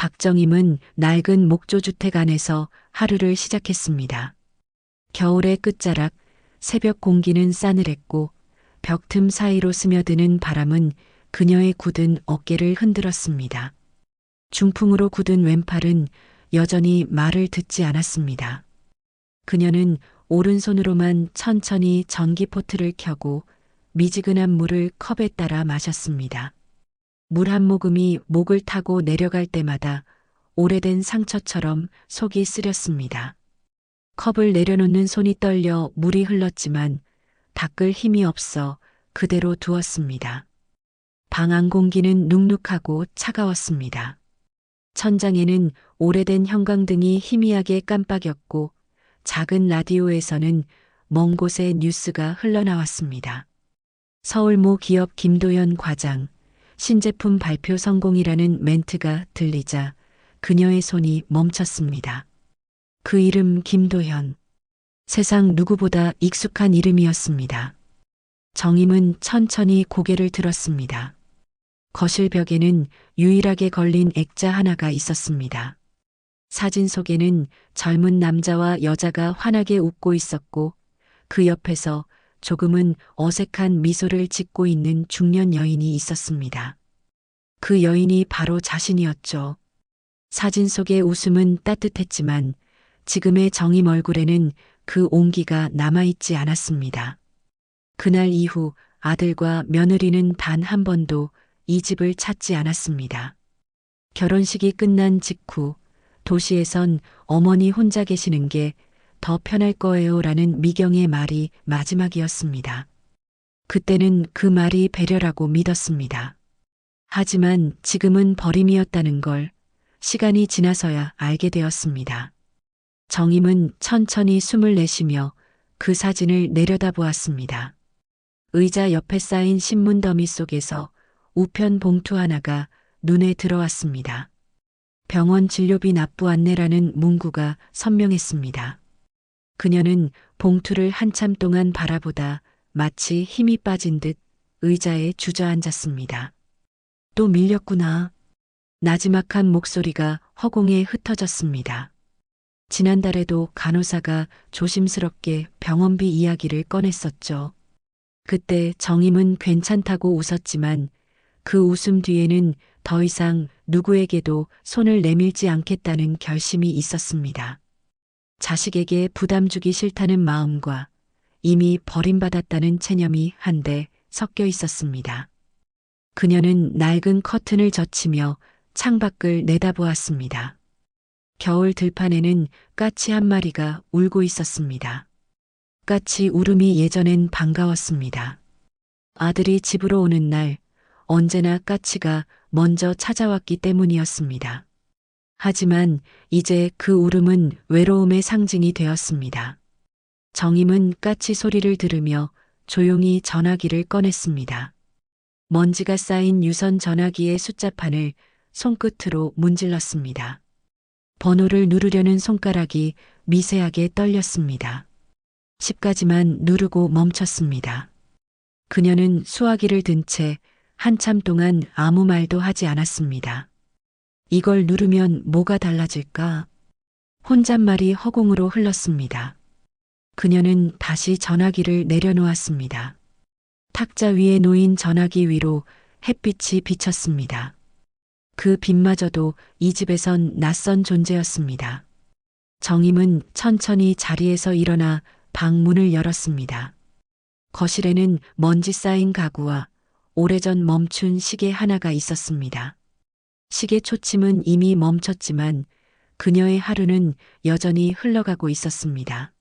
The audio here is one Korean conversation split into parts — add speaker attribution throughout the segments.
Speaker 1: 박정임은 낡은 목조주택 안에서 하루를 시작했습니다. 겨울의 끝자락, 새벽 공기는 싸늘했고 벽틈 사이로 스며드는 바람은 그녀의 굳은 어깨를 흔들었습니다. 중풍으로 굳은 왼팔은 여전히 말을 듣지 않았습니다. 그녀는 오른손으로만 천천히 전기포트를 켜고 미지근한 물을 컵에 따라 마셨습니다. 물 한 모금이 목을 타고 내려갈 때마다 오래된 상처처럼 속이 쓰렸습니다. 컵을 내려놓는 손이 떨려 물이 흘렀지만 닦을 힘이 없어 그대로 두었습니다. 방 안 공기는 눅눅하고 차가웠습니다. 천장에는 오래된 형광등이 희미하게 깜빡였고 작은 라디오에서는 먼 곳의 뉴스가 흘러나왔습니다. 서울모 기업 김도연 과장, 신제품 발표 성공이라는 멘트가 들리자 그녀의 손이 멈췄습니다. 그 이름 김도연. 세상 누구보다 익숙한 이름이었습니다. 정임은 천천히 고개를 들었습니다. 거실 벽에는 유일하게 걸린 액자 하나가 있었습니다. 사진 속에는 젊은 남자와 여자가 환하게 웃고 있었고 그 옆에서 조금은 어색한 미소를 짓고 있는 중년 여인이 있었습니다. 그 여인이 바로 자신이었죠. 사진 속의 웃음은 따뜻했지만 지금의 정임 얼굴에는 그 온기가 남아있지 않았습니다. 그날 이후 아들과 며느리는 단 한 번도 이 집을 찾지 않았습니다. 결혼식이 끝난 직후 도시에선 어머니 혼자 계시는 게 더 편할 거예요 라는 미경의 말이 마지막이었습니다. 그때는 그 말이 배려라고 믿었습니다. 하지만 지금은 버림이었다는 걸 시간이 지나서야 알게 되었습니다. 정임은 천천히 숨을 내쉬며 그 사진을 내려다보았습니다. 의자 옆에 쌓인 신문 더미 속에서 우편 봉투 하나가 눈에 들어왔습니다. 병원 진료비 납부 안내라는 문구가 선명했습니다. 그녀는 봉투를 한참 동안 바라보다 마치 힘이 빠진 듯 의자에 주저앉았습니다. 또 밀렸구나. 나지막한 목소리가 허공에 흩어졌습니다. 지난달에도 간호사가 조심스럽게 병원비 이야기를 꺼냈었죠. 그때 정임은 괜찮다고 웃었지만 그 웃음 뒤에는 더 이상 누구에게도 손을 내밀지 않겠다는 결심이 있었습니다. 자식에게 부담 주기 싫다는 마음과 이미 버림받았다는 체념이 한데 섞여 있었습니다. 그녀는 낡은 커튼을 젖히며 창밖을 내다보았습니다. 겨울 들판에는 까치 한 마리가 울고 있었습니다. 까치 울음이 예전엔 반가웠습니다. 아들이 집으로 오는 날 언제나 까치가 먼저 찾아왔기 때문이었습니다. 하지만 이제 그 울음은 외로움의 상징이 되었습니다. 정임은 까치 소리를 들으며 조용히 전화기를 꺼냈습니다. 먼지가 쌓인 유선 전화기의 숫자판을 손끝으로 문질렀습니다. 번호를 누르려는 손가락이 미세하게 떨렸습니다. 10까지만 누르고 멈췄습니다. 그녀는 수화기를 든 채 한참 동안 아무 말도 하지 않았습니다. 이걸 누르면 뭐가 달라질까? 혼잣말이 허공으로 흘렀습니다. 그녀는 다시 전화기를 내려놓았습니다. 탁자 위에 놓인 전화기 위로 햇빛이 비쳤습니다. 그 빛마저도 이 집에선 낯선 존재였습니다. 정임은 천천히 자리에서 일어나 방 문을 열었습니다. 거실에는 먼지 쌓인 가구와 오래전 멈춘 시계 하나가 있었습니다. 시계 초침은 이미 멈췄지만 그녀의 하루는 여전히 흘러가고 있었습니다.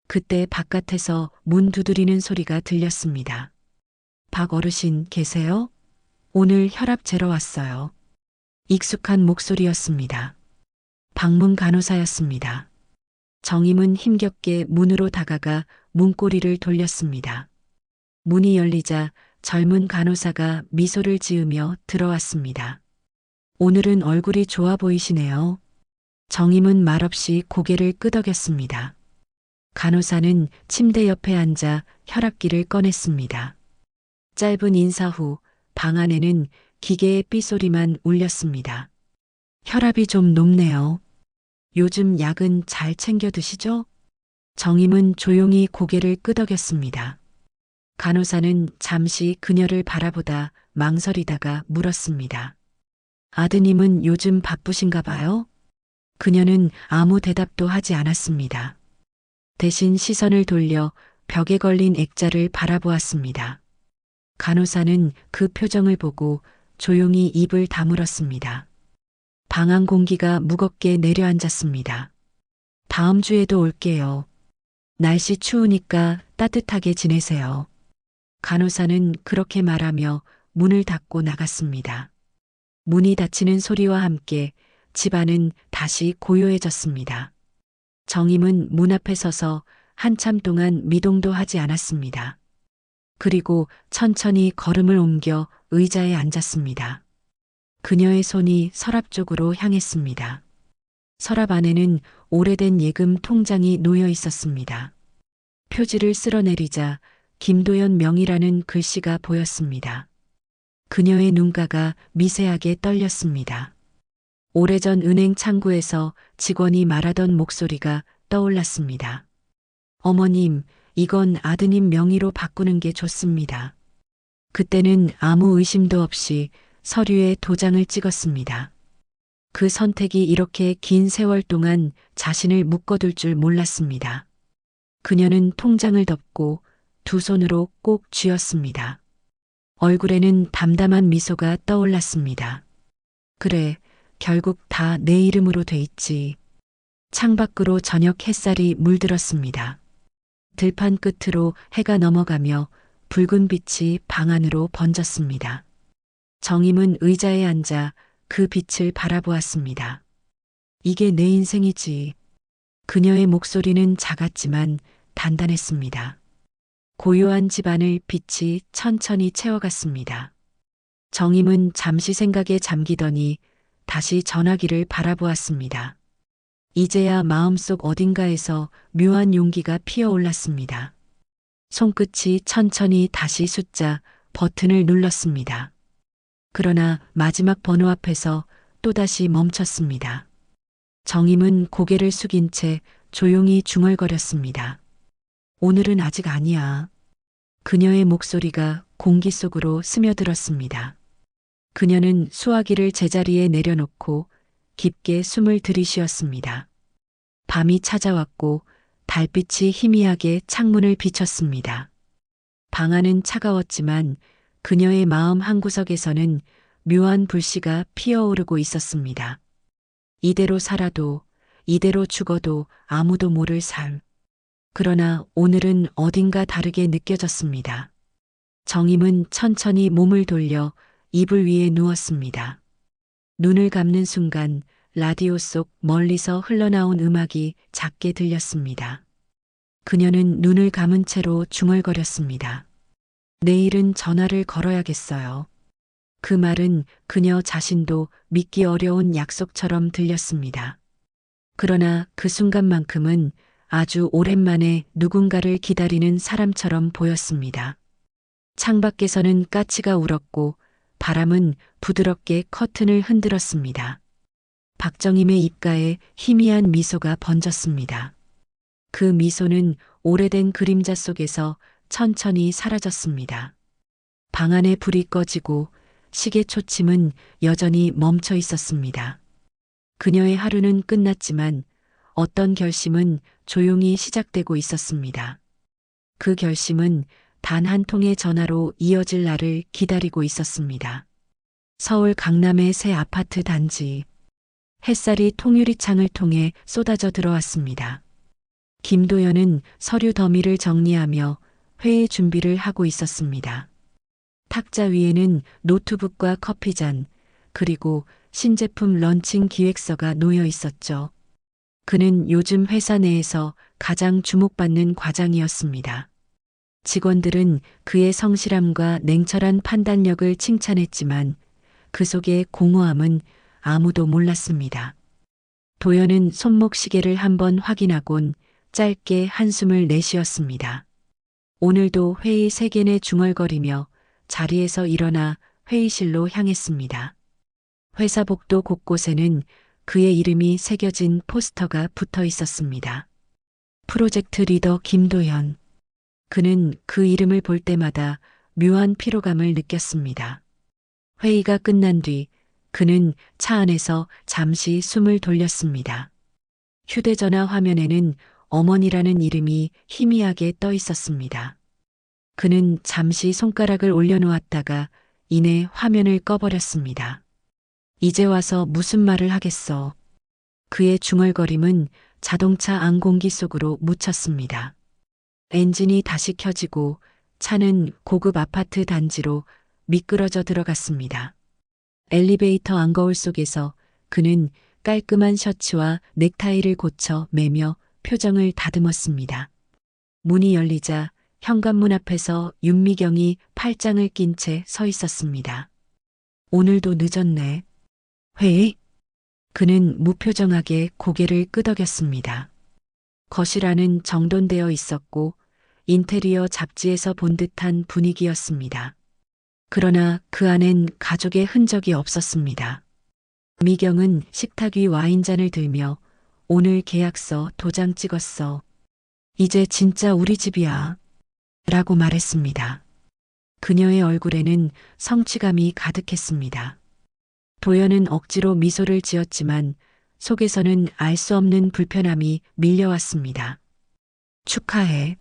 Speaker 1: 그때 바깥에서 문 두드리는 소리가 들렸습니다. 박 어르신 계세요? 오늘 혈압 재러 왔어요. 익숙한 목소리였습니다. 방문 간호사였습니다. 정임은 힘겹게 문으로 다가가 문고리를 돌렸습니다. 문이 열리자 젊은 간호사가 미소를 지으며 들어왔습니다. 오늘은 얼굴이 좋아 보이시네요. 정임은 말없이 고개를 끄덕였습니다. 간호사는 침대 옆에 앉아 혈압기를 꺼냈습니다. 짧은 인사 후 방 안에는 기계의 삐소리만 울렸습니다. 혈압이 좀 높네요. 요즘 약은 잘 챙겨 드시죠? 정임은 조용히 고개를 끄덕였습니다. 간호사는 잠시 그녀를 바라보다 망설이다가 물었습니다. 아드님은 요즘 바쁘신가 봐요? 그녀는 아무 대답도 하지 않았습니다. 대신 시선을 돌려 벽에 걸린 액자를 바라보았습니다. 간호사는 그 표정을 보고 조용히 입을 다물었습니다. 방 안 공기가 무겁게 내려앉았습니다. 다음 주에도 올게요. 날씨 추우니까 따뜻하게 지내세요. 간호사는 그렇게 말하며 문을 닫고 나갔습니다. 문이 닫히는 소리와 함께 집안은 다시 고요해졌습니다. 정임은 문 앞에 서서 한참 동안 미동도 하지 않았습니다. 그리고 천천히 걸음을 옮겨 의자에 앉았습니다. 그녀의 손이 서랍 쪽으로 향했습니다. 서랍 안에는 오래된 예금 통장이 놓여 있었습니다. 표지를 쓸어내리자 김도연 명이라는 글씨가 보였습니다. 그녀의 눈가가 미세하게 떨렸습니다. 오래전 은행 창구에서 직원이 말하던 목소리가 떠올랐습니다. 어머님, 이건 아드님 명의로 바꾸는 게 좋습니다. 그때는 아무 의심도 없이 서류에 도장을 찍었습니다. 그 선택이 이렇게 긴 세월 동안 자신을 묶어둘 줄 몰랐습니다. 그녀는 통장을 덮고 두 손으로 꼭 쥐었습니다. 얼굴에는 담담한 미소가 떠올랐습니다. 그래, 결국 다 내 이름으로 돼 있지. 창밖으로 저녁 햇살이 물들었습니다. 들판 끝으로 해가 넘어가며 붉은 빛이 방 안으로 번졌습니다. 정임은 의자에 앉아 그 빛을 바라보았습니다. 이게 내 인생이지. 그녀의 목소리는 작았지만 단단했습니다. 고요한 집안을 빛이 천천히 채워갔습니다. 정임은 잠시 생각에 잠기더니 다시 전화기를 바라보았습니다. 이제야 마음속 어딘가에서 묘한 용기가 피어올랐습니다. 손끝이 천천히 다시 숫자 버튼을 눌렀습니다. 그러나 마지막 번호 앞에서 또다시 멈췄습니다. 정임은 고개를 숙인 채 조용히 중얼거렸습니다. 오늘은 아직 아니야. 그녀의 목소리가 공기 속으로 스며들었습니다. 그녀는 수화기를 제자리에 내려놓고 깊게 숨을 들이쉬었습니다. 밤이 찾아왔고 달빛이 희미하게 창문을 비쳤습니다. 방 안은 차가웠지만 그녀의 마음 한구석에서는 묘한 불씨가 피어오르고 있었습니다. 이대로 살아도, 이대로 죽어도 아무도 모를 삶. 그러나 오늘은 어딘가 다르게 느껴졌습니다. 정임은 천천히 몸을 돌려 이불 위에 누웠습니다. 눈을 감는 순간 라디오 속 멀리서 흘러나온 음악이 작게 들렸습니다. 그녀는 눈을 감은 채로 중얼거렸습니다. 내일은 전화를 걸어야겠어요. 그 말은 그녀 자신도 믿기 어려운 약속처럼 들렸습니다. 그러나 그 순간만큼은 아주 오랜만에 누군가를 기다리는 사람처럼 보였습니다. 창밖에서는 까치가 울었고 바람은 부드럽게 커튼을 흔들었습니다. 박정임의 입가에 희미한 미소가 번졌습니다. 그 미소는 오래된 그림자 속에서 천천히 사라졌습니다. 방 안에 불이 꺼지고 시계 초침은 여전히 멈춰 있었습니다. 그녀의 하루는 끝났지만 어떤 결심은 조용히 시작되고 있었습니다. 그 결심은 단 한 통의 전화로 이어질 날을 기다리고 있었습니다. 서울 강남의 새 아파트 단지. 햇살이 통유리창을 통해 쏟아져 들어왔습니다. 김도연은 서류 더미를 정리하며 회의 준비를 하고 있었습니다. 탁자 위에는 노트북과 커피잔, 그리고 신제품 런칭 기획서가 놓여 있었죠. 그는 요즘 회사 내에서 가장 주목받는 과장이었습니다. 직원들은 그의 성실함과 냉철한 판단력을 칭찬했지만 그 속의 공허함은 아무도 몰랐습니다. 도연은 손목 시계를 한번 확인하곤 짧게 한숨을 내쉬었습니다. 오늘도 회의 3개내 중얼거리며 자리에서 일어나 회의실로 향했습니다. 회사 복도 곳곳에는 그의 이름이 새겨진 포스터가 붙어 있었습니다. 프로젝트 리더 김도현. 그는 그 이름을 볼 때마다 묘한 피로감을 느꼈습니다. 회의가 끝난 뒤 그는 차 안에서 잠시 숨을 돌렸습니다. 휴대전화 화면에는 어머니라는 이름이 희미하게 떠 있었습니다. 그는 잠시 손가락을 올려놓았다가 이내 화면을 꺼버렸습니다. 이제 와서 무슨 말을 하겠어. 그의 중얼거림은 자동차 안공기 속으로 묻혔습니다. 엔진이 다시 켜지고 차는 고급 아파트 단지로 미끄러져 들어갔습니다. 엘리베이터 안거울 속에서 그는 깔끔한 셔츠와 넥타이를 고쳐 매며 표정을 다듬었습니다. 문이 열리자 현관문 앞에서 윤미경이 팔짱을 낀 채 서 있었습니다. 오늘도 늦었네. 회의? 그는 무표정하게 고개를 끄덕였습니다. 거실 안은 정돈되어 있었고 인테리어 잡지에서 본 듯한 분위기였습니다. 그러나 그 안엔 가족의 흔적이 없었습니다. 미경은 식탁 위 와인잔을 들며 오늘 계약서 도장 찍었어. 이제 진짜 우리 집이야. 라고 말했습니다. 그녀의 얼굴에는 성취감이 가득했습니다. 도연은 억지로 미소를 지었지만 속에서는 알 수 없는 불편함이 밀려왔습니다. 축하해.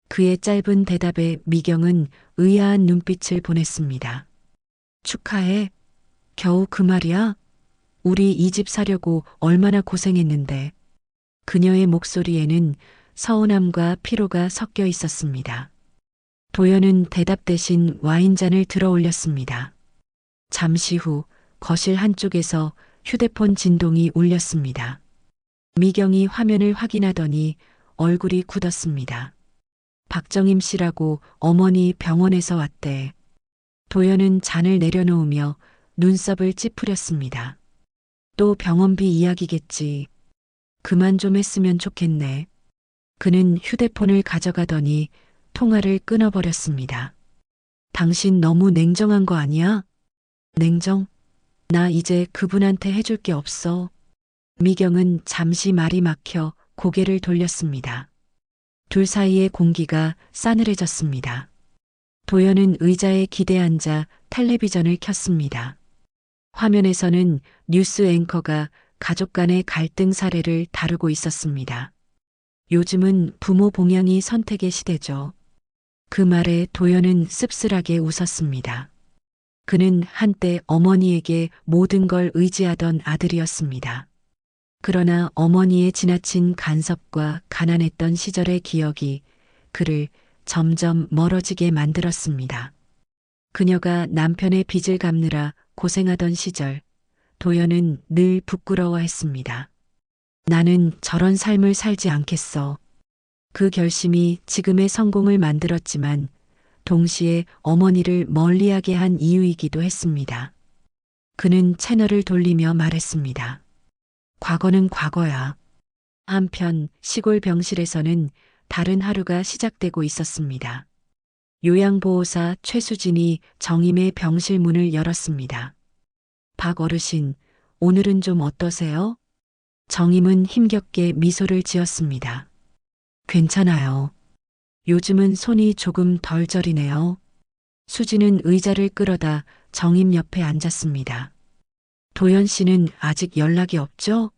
Speaker 1: 그의 짧은 대답에 미경은 의아한 눈빛을 보냈습니다. 축하해? 겨우 그 말이야? 우리 이 집 사려고 얼마나 고생했는데. 그녀의 목소리에는 서운함과 피로가 섞여 있었습니다. 도연은 대답 대신 와인잔을 들어 올렸습니다. 잠시 후 거실 한쪽에서 휴대폰 진동이 울렸습니다. 미경이 화면을 확인하더니 얼굴이 굳었습니다. 박정임 씨라고 어머니 병원에서 왔대. 도연은 잔을 내려놓으며 눈썹을 찌푸렸습니다. 또 병원비 이야기겠지. 그만 좀 했으면 좋겠네. 그는 휴대폰을 가져가더니 통화를 끊어버렸습니다. 당신 너무 냉정한 거 아니야? 냉정? 나 이제 그분한테 해줄 게 없어. 미경은 잠시 말이 막혀 고개를 돌렸습니다. 둘 사이의 공기가 싸늘해졌습니다. 도연은 의자에 기대 앉아 텔레비전을 켰습니다. 화면에서는 뉴스 앵커가 가족 간의 갈등 사례를 다루고 있었습니다. 요즘은 부모 봉양이 선택의 시대죠. 그 말에 도연은 씁쓸하게 웃었습니다. 그는 한때 어머니에게 모든 걸 의지하던 아들이었습니다. 그러나 어머니의 지나친 간섭과 가난했던 시절의 기억이 그를 점점 멀어지게 만들었습니다. 그녀가 남편의 빚을 갚느라 고생하던 시절, 도연은 늘 부끄러워했습니다. 나는 저런 삶을 살지 않겠어. 그 결심이 지금의 성공을 만들었지만 동시에 어머니를 멀리하게 한 이유이기도 했습니다. 그는 채널을 돌리며 말했습니다. 과거는 과거야. 한편 시골 병실에서는 다른 하루가 시작되고 있었습니다. 요양보호사 최수진이 정임의 병실 문을 열었습니다. 박 어르신, 오늘은 좀 어떠세요? 정임은 힘겹게 미소를 지었습니다. 괜찮아요. 요즘은 손이 조금 덜 저리네요. 수진은 의자를 끌어다 정임 옆에 앉았습니다. 도연 씨는 아직 연락이 없죠?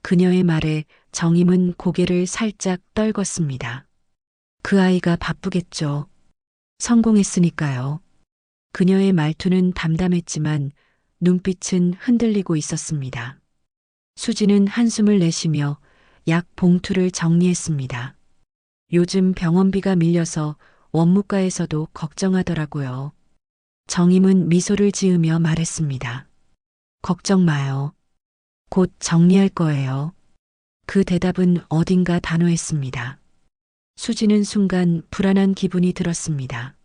Speaker 1: 그녀의 말에 정임은 고개를 살짝 떨궜습니다. 그 아이가 바쁘겠죠. 성공했으니까요. 그녀의 말투는 담담했지만 눈빛은 흔들리고 있었습니다. 수진은 한숨을 내쉬며 약 봉투를 정리했습니다. 요즘 병원비가 밀려서 원무과에서도 걱정하더라고요. 정임은 미소를 지으며 말했습니다. 걱정 마요. 곧 정리할 거예요. 그 대답은 어딘가 단호했습니다. 수지는 순간 불안한 기분이 들었습니다.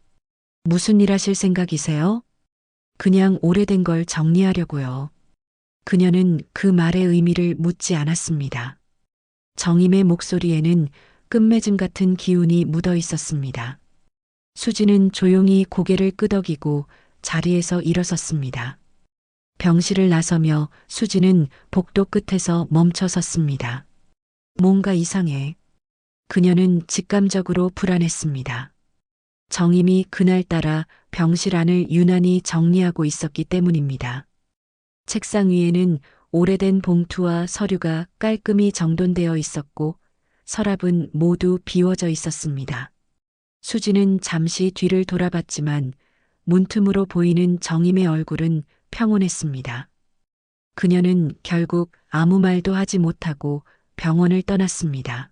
Speaker 1: 무슨 일 하실 생각이세요? 그냥 오래된 걸 정리하려고요. 그녀는 그 말의 의미를 묻지 않았습니다. 정임의 목소리에는 끝맺음 같은 기운이 묻어 있었습니다. 수지는 조용히 고개를 끄덕이고 자리에서 일어섰습니다. 병실을 나서며 수지는 복도 끝에서 멈춰 섰습니다. 뭔가 이상해. 그녀는 직감적으로 불안했습니다. 정임이 그날따라 병실 안을 유난히 정리하고 있었기 때문입니다. 책상 위에는 오래된 봉투와 서류가 깔끔히 정돈되어 있었고 서랍은 모두 비워져 있었습니다. 수지는 잠시 뒤를 돌아봤지만 문틈으로 보이는 정임의 얼굴은 평온했습니다. 그녀는 결국 아무 말도 하지 못하고 병원을 떠났습니다.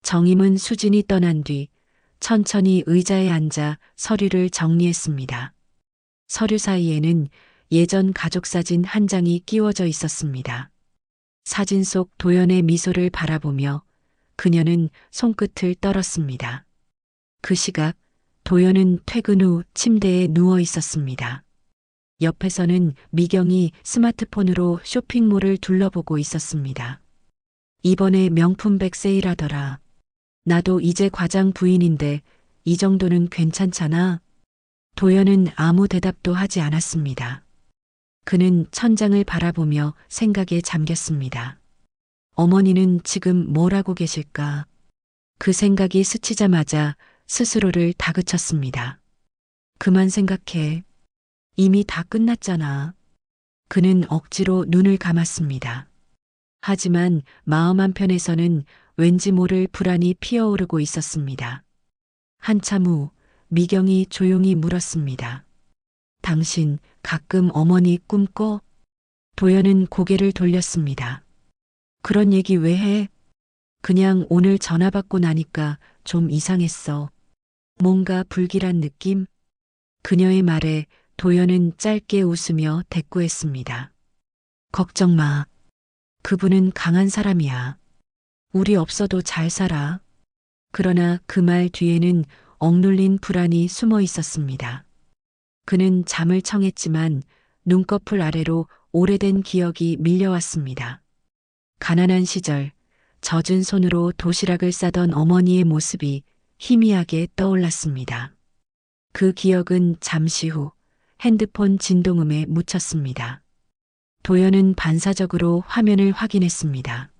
Speaker 1: 정임은 수진이 떠난 뒤 천천히 의자에 앉아 서류를 정리했습니다. 서류 사이에는 예전 가족사진 한 장이 끼워져 있었습니다. 사진 속 도연의 미소를 바라보며 그녀는 손끝을 떨었습니다. 그 시각 도연은 퇴근 후 침대에 누워 있었습니다. 옆에서는 미경이 스마트폰으로 쇼핑몰을 둘러보고 있었습니다. 이번에 명품백 세일하더라. 나도 이제 과장 부인인데 이 정도는 괜찮잖아. 도연은 아무 대답도 하지 않았습니다. 그는 천장을 바라보며 생각에 잠겼습니다. 어머니는 지금 뭘 하고 계실까? 그 생각이 스치자마자 스스로를 다그쳤습니다. 그만 생각해. 이미 다 끝났잖아. 그는 억지로 눈을 감았습니다. 하지만 마음 한편에서는 왠지 모를 불안이 피어오르고 있었습니다. 한참 후 미경이 조용히 물었습니다. 당신 가끔 어머니 꿈꿔? 도연은 고개를 돌렸습니다. 그런 얘기 왜 해? 그냥 오늘 전화 받고 나니까 좀 이상했어. 뭔가 불길한 느낌? 그녀의 말에 도연은 짧게 웃으며 대꾸했습니다. 걱정 마. 그분은 강한 사람이야. 우리 없어도 잘 살아. 그러나 그 말 뒤에는 억눌린 불안이 숨어 있었습니다. 그는 잠을 청했지만 눈꺼풀 아래로 오래된 기억이 밀려왔습니다. 가난한 시절 젖은 손으로 도시락을 싸던 어머니의 모습이 희미하게 떠올랐습니다. 그 기억은 잠시 후 핸드폰 진동음에 묻혔습니다. 도연은 반사적으로 화면을 확인했습니다.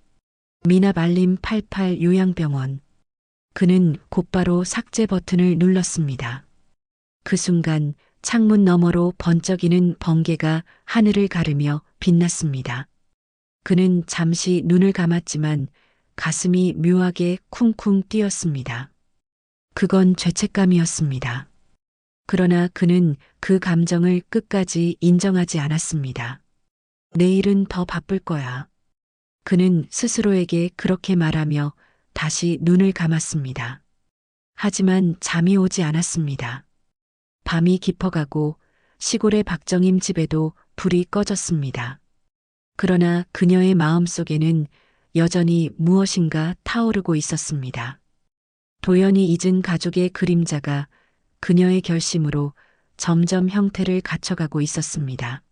Speaker 1: 미납 알림 88 요양병원. 그는 곧바로 삭제 버튼을 눌렀습니다. 그 순간 창문 너머로 번쩍이는 번개가 하늘을 가르며 빛났습니다. 그는 잠시 눈을 감았지만 가슴이 묘하게 쿵쿵 뛰었습니다. 그건 죄책감이었습니다. 그러나 그는 그 감정을 끝까지 인정하지 않았습니다. 내일은 더 바쁠 거야. 그는 스스로에게 그렇게 말하며 다시 눈을 감았습니다. 하지만 잠이 오지 않았습니다. 밤이 깊어가고 시골의 박정임 집에도 불이 꺼졌습니다. 그러나 그녀의 마음속에는 여전히 무엇인가 타오르고 있었습니다. 도연이 잊은 가족의 그림자가 그녀의 결심으로 점점 형태를 갖춰가고 있었습니다.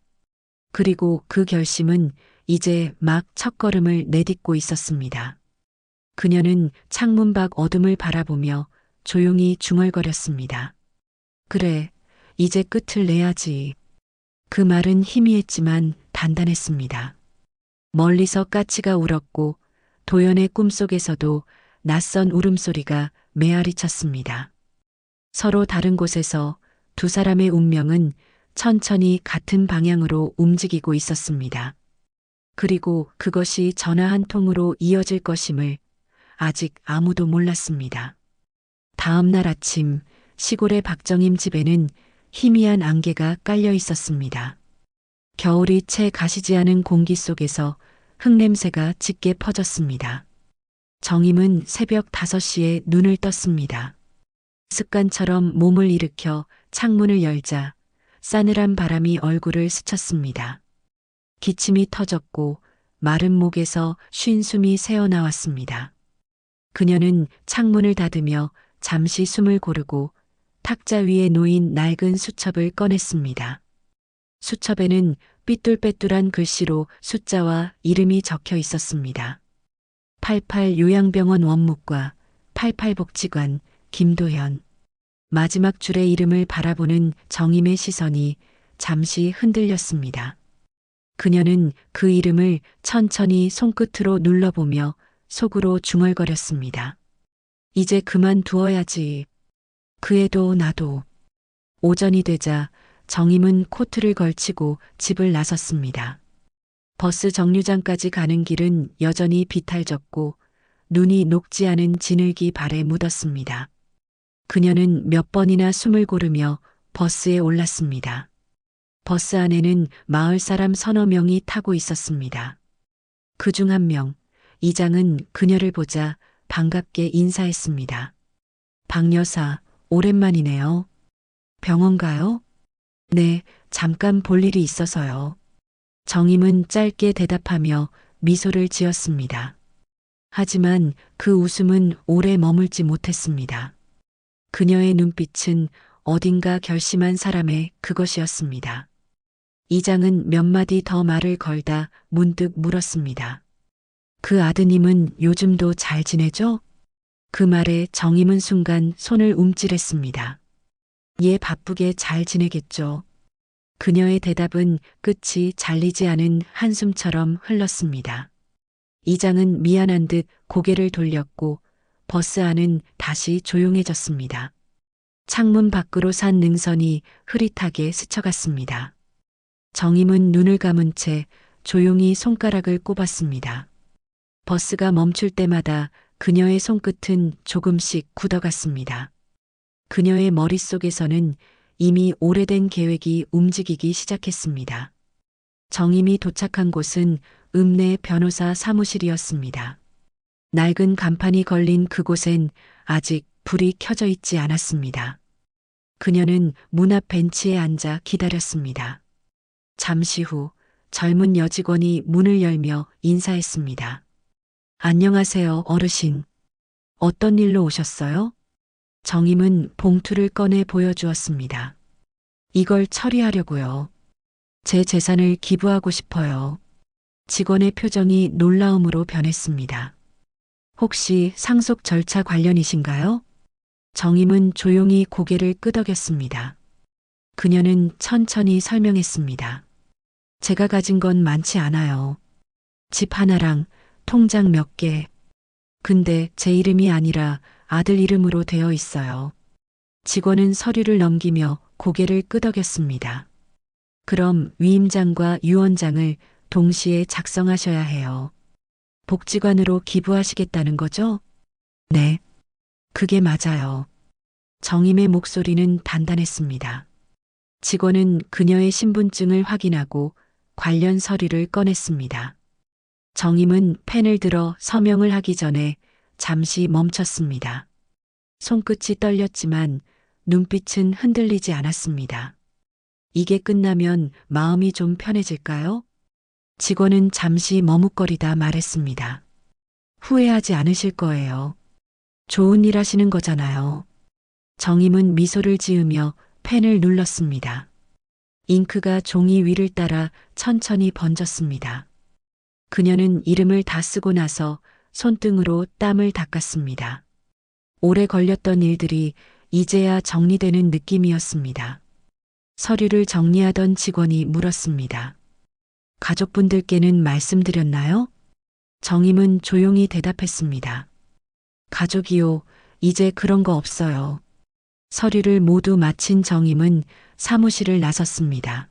Speaker 1: 그리고 그 결심은 이제 막 첫걸음을 내딛고 있었습니다. 그녀는 창문 밖 어둠을 바라보며 조용히 중얼거렸습니다. 그래, 이제 끝을 내야지. 그 말은 희미했지만 단단했습니다. 멀리서 까치가 울었고 도연의 꿈속에서도 낯선 울음소리가 메아리 쳤습니다. 서로 다른 곳에서 두 사람의 운명은 천천히 같은 방향으로 움직이고 있었습니다. 그리고 그것이 전화 한 통으로 이어질 것임을 아직 아무도 몰랐습니다. 다음 날 아침 시골의 박정임 집에는 희미한 안개가 깔려 있었습니다. 겨울이 채 가시지 않은 공기 속에서 흙냄새가 짙게 퍼졌습니다. 정임은 새벽 5시에 눈을 떴습니다. 습관처럼 몸을 일으켜 창문을 열자 싸늘한 바람이 얼굴을 스쳤습니다. 기침이 터졌고 마른 목에서 쉰 숨이 새어나왔습니다. 그녀는 창문을 닫으며 잠시 숨을 고르고 탁자 위에 놓인 낡은 수첩을 꺼냈습니다. 수첩에는 삐뚤빼뚤한 글씨로 숫자와 이름이 적혀 있었습니다. 88 요양병원 원무과 88 복지관 김도현. 마지막 줄의 이름을 바라보는 정임의 시선이 잠시 흔들렸습니다. 그녀는 그 이름을 천천히 손끝으로 눌러보며 속으로 중얼거렸습니다. 이제 그만두어야지. 그애도 나도. 오전이 되자 정임은 코트를 걸치고 집을 나섰습니다. 버스 정류장까지 가는 길은 여전히 비탈졌고 눈이 녹지 않은 진흙이 발에 묻었습니다. 그녀는 몇 번이나 숨을 고르며 버스에 올랐습니다. 버스 안에는 마을 사람 서너 명이 타고 있었습니다. 그중 한 명, 이장은 그녀를 보자 반갑게 인사했습니다. 박 여사, 오랜만이네요. 병원 가요? 네, 잠깐 볼 일이 있어서요. 정임은 짧게 대답하며 미소를 지었습니다. 하지만 그 웃음은 오래 머물지 못했습니다. 그녀의 눈빛은 어딘가 결심한 사람의 그것이었습니다. 이장은 몇 마디 더 말을 걸다 문득 물었습니다. 그 아드님은 요즘도 잘 지내죠? 그 말에 정임은 순간 손을 움찔했습니다. 예, 바쁘게 잘 지내겠죠. 그녀의 대답은 끝이 잘리지 않은 한숨처럼 흘렀습니다. 이장은 미안한 듯 고개를 돌렸고 버스 안은 다시 조용해졌습니다. 창문 밖으로 산 능선이 흐릿하게 스쳐갔습니다. 정임은 눈을 감은 채 조용히 손가락을 꼽았습니다. 버스가 멈출 때마다 그녀의 손끝은 조금씩 굳어갔습니다. 그녀의 머릿속에서는 이미 오래된 계획이 움직이기 시작했습니다. 정임이 도착한 곳은 읍내 변호사 사무실이었습니다. 낡은 간판이 걸린 그곳엔 아직 불이 켜져 있지 않았습니다. 그녀는 문 앞 벤치에 앉아 기다렸습니다. 잠시 후 젊은 여직원이 문을 열며 인사했습니다. 안녕하세요, 어르신. 어떤 일로 오셨어요? 정임은 봉투를 꺼내 보여주었습니다. 이걸 처리하려고요. 제 재산을 기부하고 싶어요. 직원의 표정이 놀라움으로 변했습니다. 혹시 상속 절차 관련이신가요? 정임은 조용히 고개를 끄덕였습니다. 그녀는 천천히 설명했습니다. 제가 가진 건 많지 않아요. 집 하나랑 통장 몇 개. 근데 제 이름이 아니라 아들 이름으로 되어 있어요. 직원은 서류를 넘기며 고개를 끄덕였습니다. 그럼 위임장과 유언장을 동시에 작성하셔야 해요. 복지관으로 기부하시겠다는 거죠? 네. 그게 맞아요. 정임의 목소리는 단단했습니다. 직원은 그녀의 신분증을 확인하고 관련 서류를 꺼냈습니다. 정임은 펜을 들어 서명을 하기 전에 잠시 멈췄습니다. 손끝이 떨렸지만 눈빛은 흔들리지 않았습니다. 이게 끝나면 마음이 좀 편해질까요? 직원은 잠시 머뭇거리다 말했습니다. 후회하지 않으실 거예요. 좋은 일 하시는 거잖아요. 정임은 미소를 지으며 펜을 눌렀습니다. 잉크가 종이 위를 따라 천천히 번졌습니다. 그녀는 이름을 다 쓰고 나서 손등으로 땀을 닦았습니다. 오래 걸렸던 일들이 이제야 정리되는 느낌이었습니다. 서류를 정리하던 직원이 물었습니다. 가족분들께는 말씀드렸나요? 정임은 조용히 대답했습니다. 가족이요, 이제 그런 거 없어요. 서류를 모두 마친 정임은 사무실을 나섰습니다.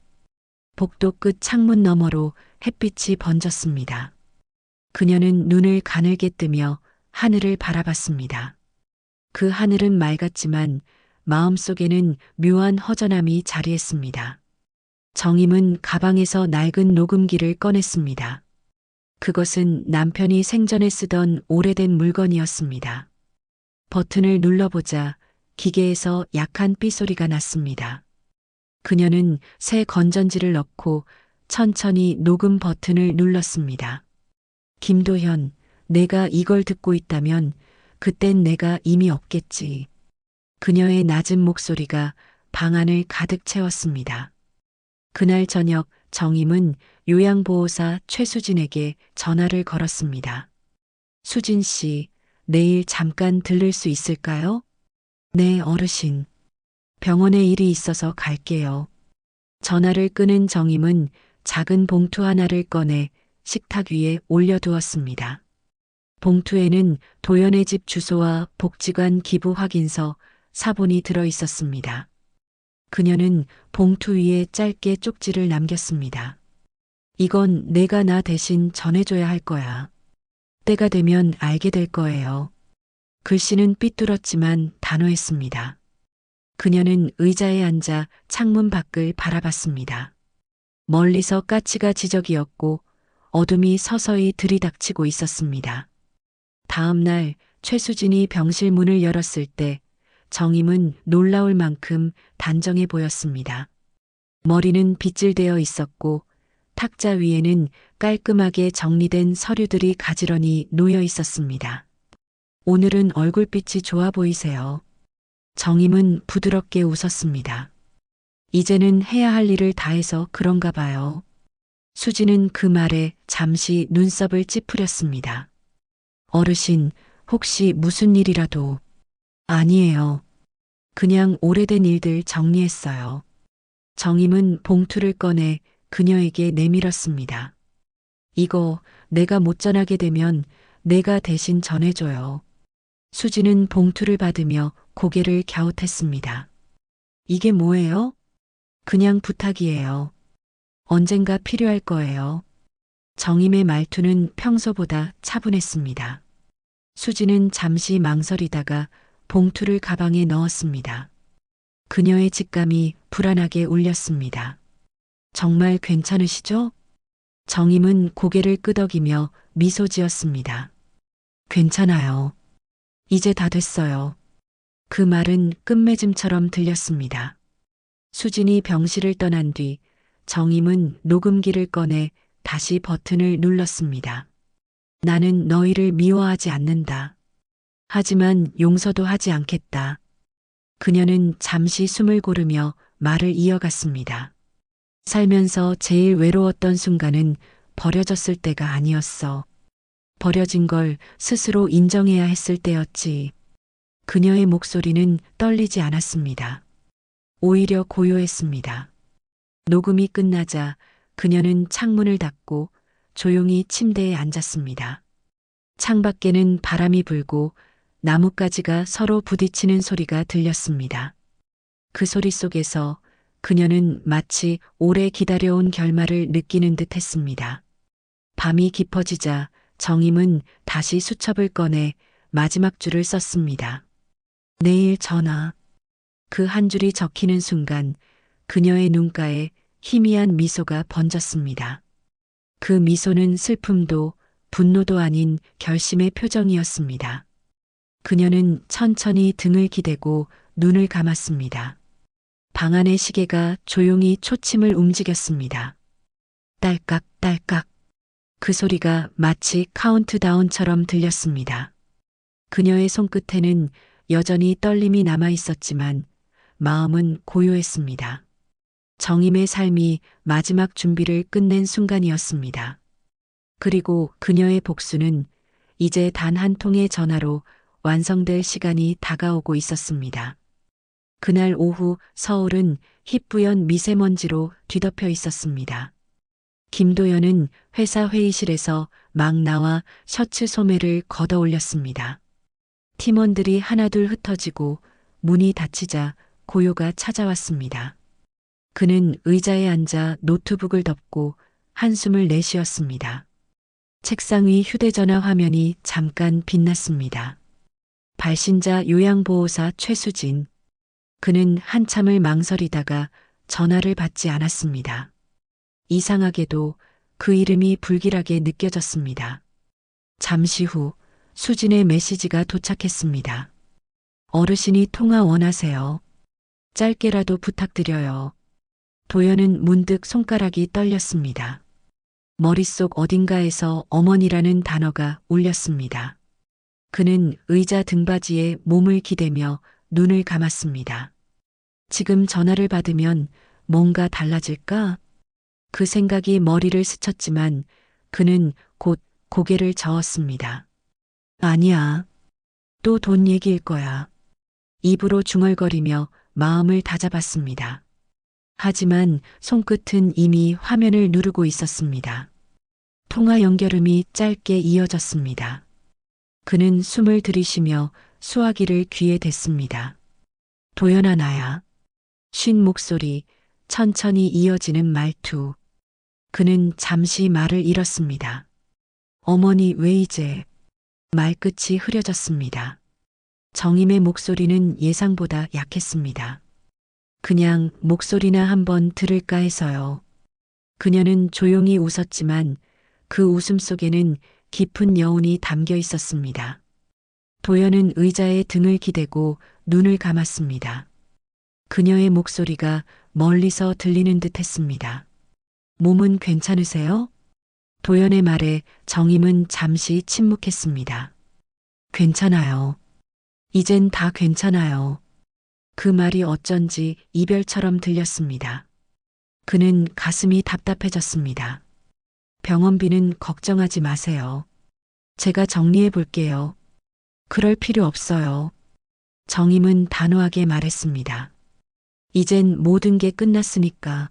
Speaker 1: 복도 끝 창문 너머로 햇빛이 번졌습니다. 그녀는 눈을 가늘게 뜨며 하늘을 바라봤습니다. 그 하늘은 맑았지만 마음속에는 묘한 허전함이 자리했습니다. 정임은 가방에서 낡은 녹음기를 꺼냈습니다. 그것은 남편이 생전에 쓰던 오래된 물건이었습니다. 버튼을 눌러보자 기계에서 약한 삐소리가 났습니다. 그녀는 새 건전지를 넣고 천천히 녹음 버튼을 눌렀습니다. 김도현, 내가 이걸 듣고 있다면 그땐 내가 이미 없겠지. 그녀의 낮은 목소리가 방 안을 가득 채웠습니다. 그날 저녁 정임은 요양보호사 최수진에게 전화를 걸었습니다. 수진 씨, 내일 잠깐 들를 수 있을까요? 네, 어르신. 병원에 일이 있어서 갈게요. 전화를 끊은 정임은 작은 봉투 하나를 꺼내 식탁 위에 올려두었습니다. 봉투에는 도연의 집 주소와 복지관 기부 확인서, 사본이 들어 있었습니다. 그녀는 봉투 위에 짧게 쪽지를 남겼습니다. 이건 내가 나 대신 전해줘야 할 거야. 때가 되면 알게 될 거예요. 글씨는 삐뚤었지만 단호했습니다. 그녀는 의자에 앉아 창문 밖을 바라봤습니다. 멀리서 까치가 지저귀었고 어둠이 서서히 들이닥치고 있었습니다. 다음 날 최수진이 병실 문을 열었을 때 정임은 놀라울 만큼 단정해 보였습니다. 머리는 빗질되어 있었고 탁자 위에는 깔끔하게 정리된 서류들이 가지런히 놓여 있었습니다. 오늘은 얼굴빛이 좋아 보이세요. 정임은 부드럽게 웃었습니다. 이제는 해야 할 일을 다해서 그런가 봐요. 수지는 그 말에 잠시 눈썹을 찌푸렸습니다. 어르신, 혹시 무슨 일이라도? 아니에요. 그냥 오래된 일들 정리했어요. 정임은 봉투를 꺼내 그녀에게 내밀었습니다. 이거 내가 못 전하게 되면 내가 대신 전해줘요. 수지는 봉투를 받으며 고개를 갸웃했습니다. 이게 뭐예요? 그냥 부탁이에요. 언젠가 필요할 거예요. 정임의 말투는 평소보다 차분했습니다. 수지는 잠시 망설이다가 봉투를 가방에 넣었습니다. 그녀의 직감이 불안하게 울렸습니다. 정말 괜찮으시죠? 정임은 고개를 끄덕이며 미소 지었습니다. 괜찮아요. 이제 다 됐어요. 그 말은 끝맺음처럼 들렸습니다. 수진이 병실을 떠난 뒤 정임은 녹음기를 꺼내 다시 버튼을 눌렀습니다. 나는 너희를 미워하지 않는다. 하지만 용서도 하지 않겠다. 그녀는 잠시 숨을 고르며 말을 이어갔습니다. 살면서 제일 외로웠던 순간은 버려졌을 때가 아니었어. 버려진 걸 스스로 인정해야 했을 때였지. 그녀의 목소리는 떨리지 않았습니다. 오히려 고요했습니다. 녹음이 끝나자 그녀는 창문을 닫고 조용히 침대에 앉았습니다. 창밖에는 바람이 불고 나뭇가지가 서로 부딪히는 소리가 들렸습니다. 그 소리 속에서 그녀는 마치 오래 기다려온 결말을 느끼는 듯 했습니다. 밤이 깊어지자 정임은 다시 수첩을 꺼내 마지막 줄을 썼습니다. 내일 전화. 그 한 줄이 적히는 순간 그녀의 눈가에 희미한 미소가 번졌습니다. 그 미소는 슬픔도 분노도 아닌 결심의 표정이었습니다. 그녀는 천천히 등을 기대고 눈을 감았습니다. 방 안의 시계가 조용히 초침을 움직였습니다. 딸깍 딸깍. 그 소리가 마치 카운트다운처럼 들렸습니다. 그녀의 손끝에는 여전히 떨림이 남아 있었지만 마음은 고요했습니다. 정임의 삶이 마지막 준비를 끝낸 순간이었습니다. 그리고 그녀의 복수는 이제 단 한 통의 전화로 완성될 시간이 다가오고 있었습니다. 그날 오후 서울은 희뿌연 미세먼지로 뒤덮여 있었습니다. 김도연은 회사 회의실에서 막 나와 셔츠 소매를 걷어 올렸습니다. 팀원들이 하나둘 흩어지고 문이 닫히자 고요가 찾아왔습니다. 그는 의자에 앉아 노트북을 덮고 한숨을 내쉬었습니다. 책상 위 휴대전화 화면이 잠깐 빛났습니다. 발신자 요양보호사 최수진. 그는 한참을 망설이다가 전화를 받지 않았습니다. 이상하게도 그 이름이 불길하게 느껴졌습니다. 잠시 후 수진의 메시지가 도착했습니다. 어르신이 통화 원하세요. 짧게라도 부탁드려요. 도연은 문득 손가락이 떨렸습니다. 머릿속 어딘가에서 어머니라는 단어가 울렸습니다. 그는 의자 등받이에 몸을 기대며 눈을 감았습니다. 지금 전화를 받으면 뭔가 달라질까? 그 생각이 머리를 스쳤지만 그는 곧 고개를 저었습니다. 아니야. 또 돈 얘기일 거야. 입으로 중얼거리며 마음을 다잡았습니다. 하지만 손끝은 이미 화면을 누르고 있었습니다. 통화 연결음이 짧게 이어졌습니다. 그는 숨을 들이쉬며 수화기를 귀에 댔습니다. 도연아 나야. 쉰 목소리, 천천히 이어지는 말투. 그는 잠시 말을 잃었습니다. 어머니 왜 이제? 말끝이 흐려졌습니다. 정임의 목소리는 예상보다 약했습니다. 그냥 목소리나 한번 들을까 해서요. 그녀는 조용히 웃었지만 그 웃음 속에는 깊은 여운이 담겨 있었습니다. 도연은 의자에 등을 기대고 눈을 감았습니다. 그녀의 목소리가 멀리서 들리는 듯 했습니다. 몸은 괜찮으세요? 도연의 말에 정임은 잠시 침묵했습니다. 괜찮아요. 이젠 다 괜찮아요. 그 말이 어쩐지 이별처럼 들렸습니다. 그는 가슴이 답답해졌습니다. 병원비는 걱정하지 마세요. 제가 정리해 볼게요. 그럴 필요 없어요. 정임은 단호하게 말했습니다. 이젠 모든 게 끝났으니까.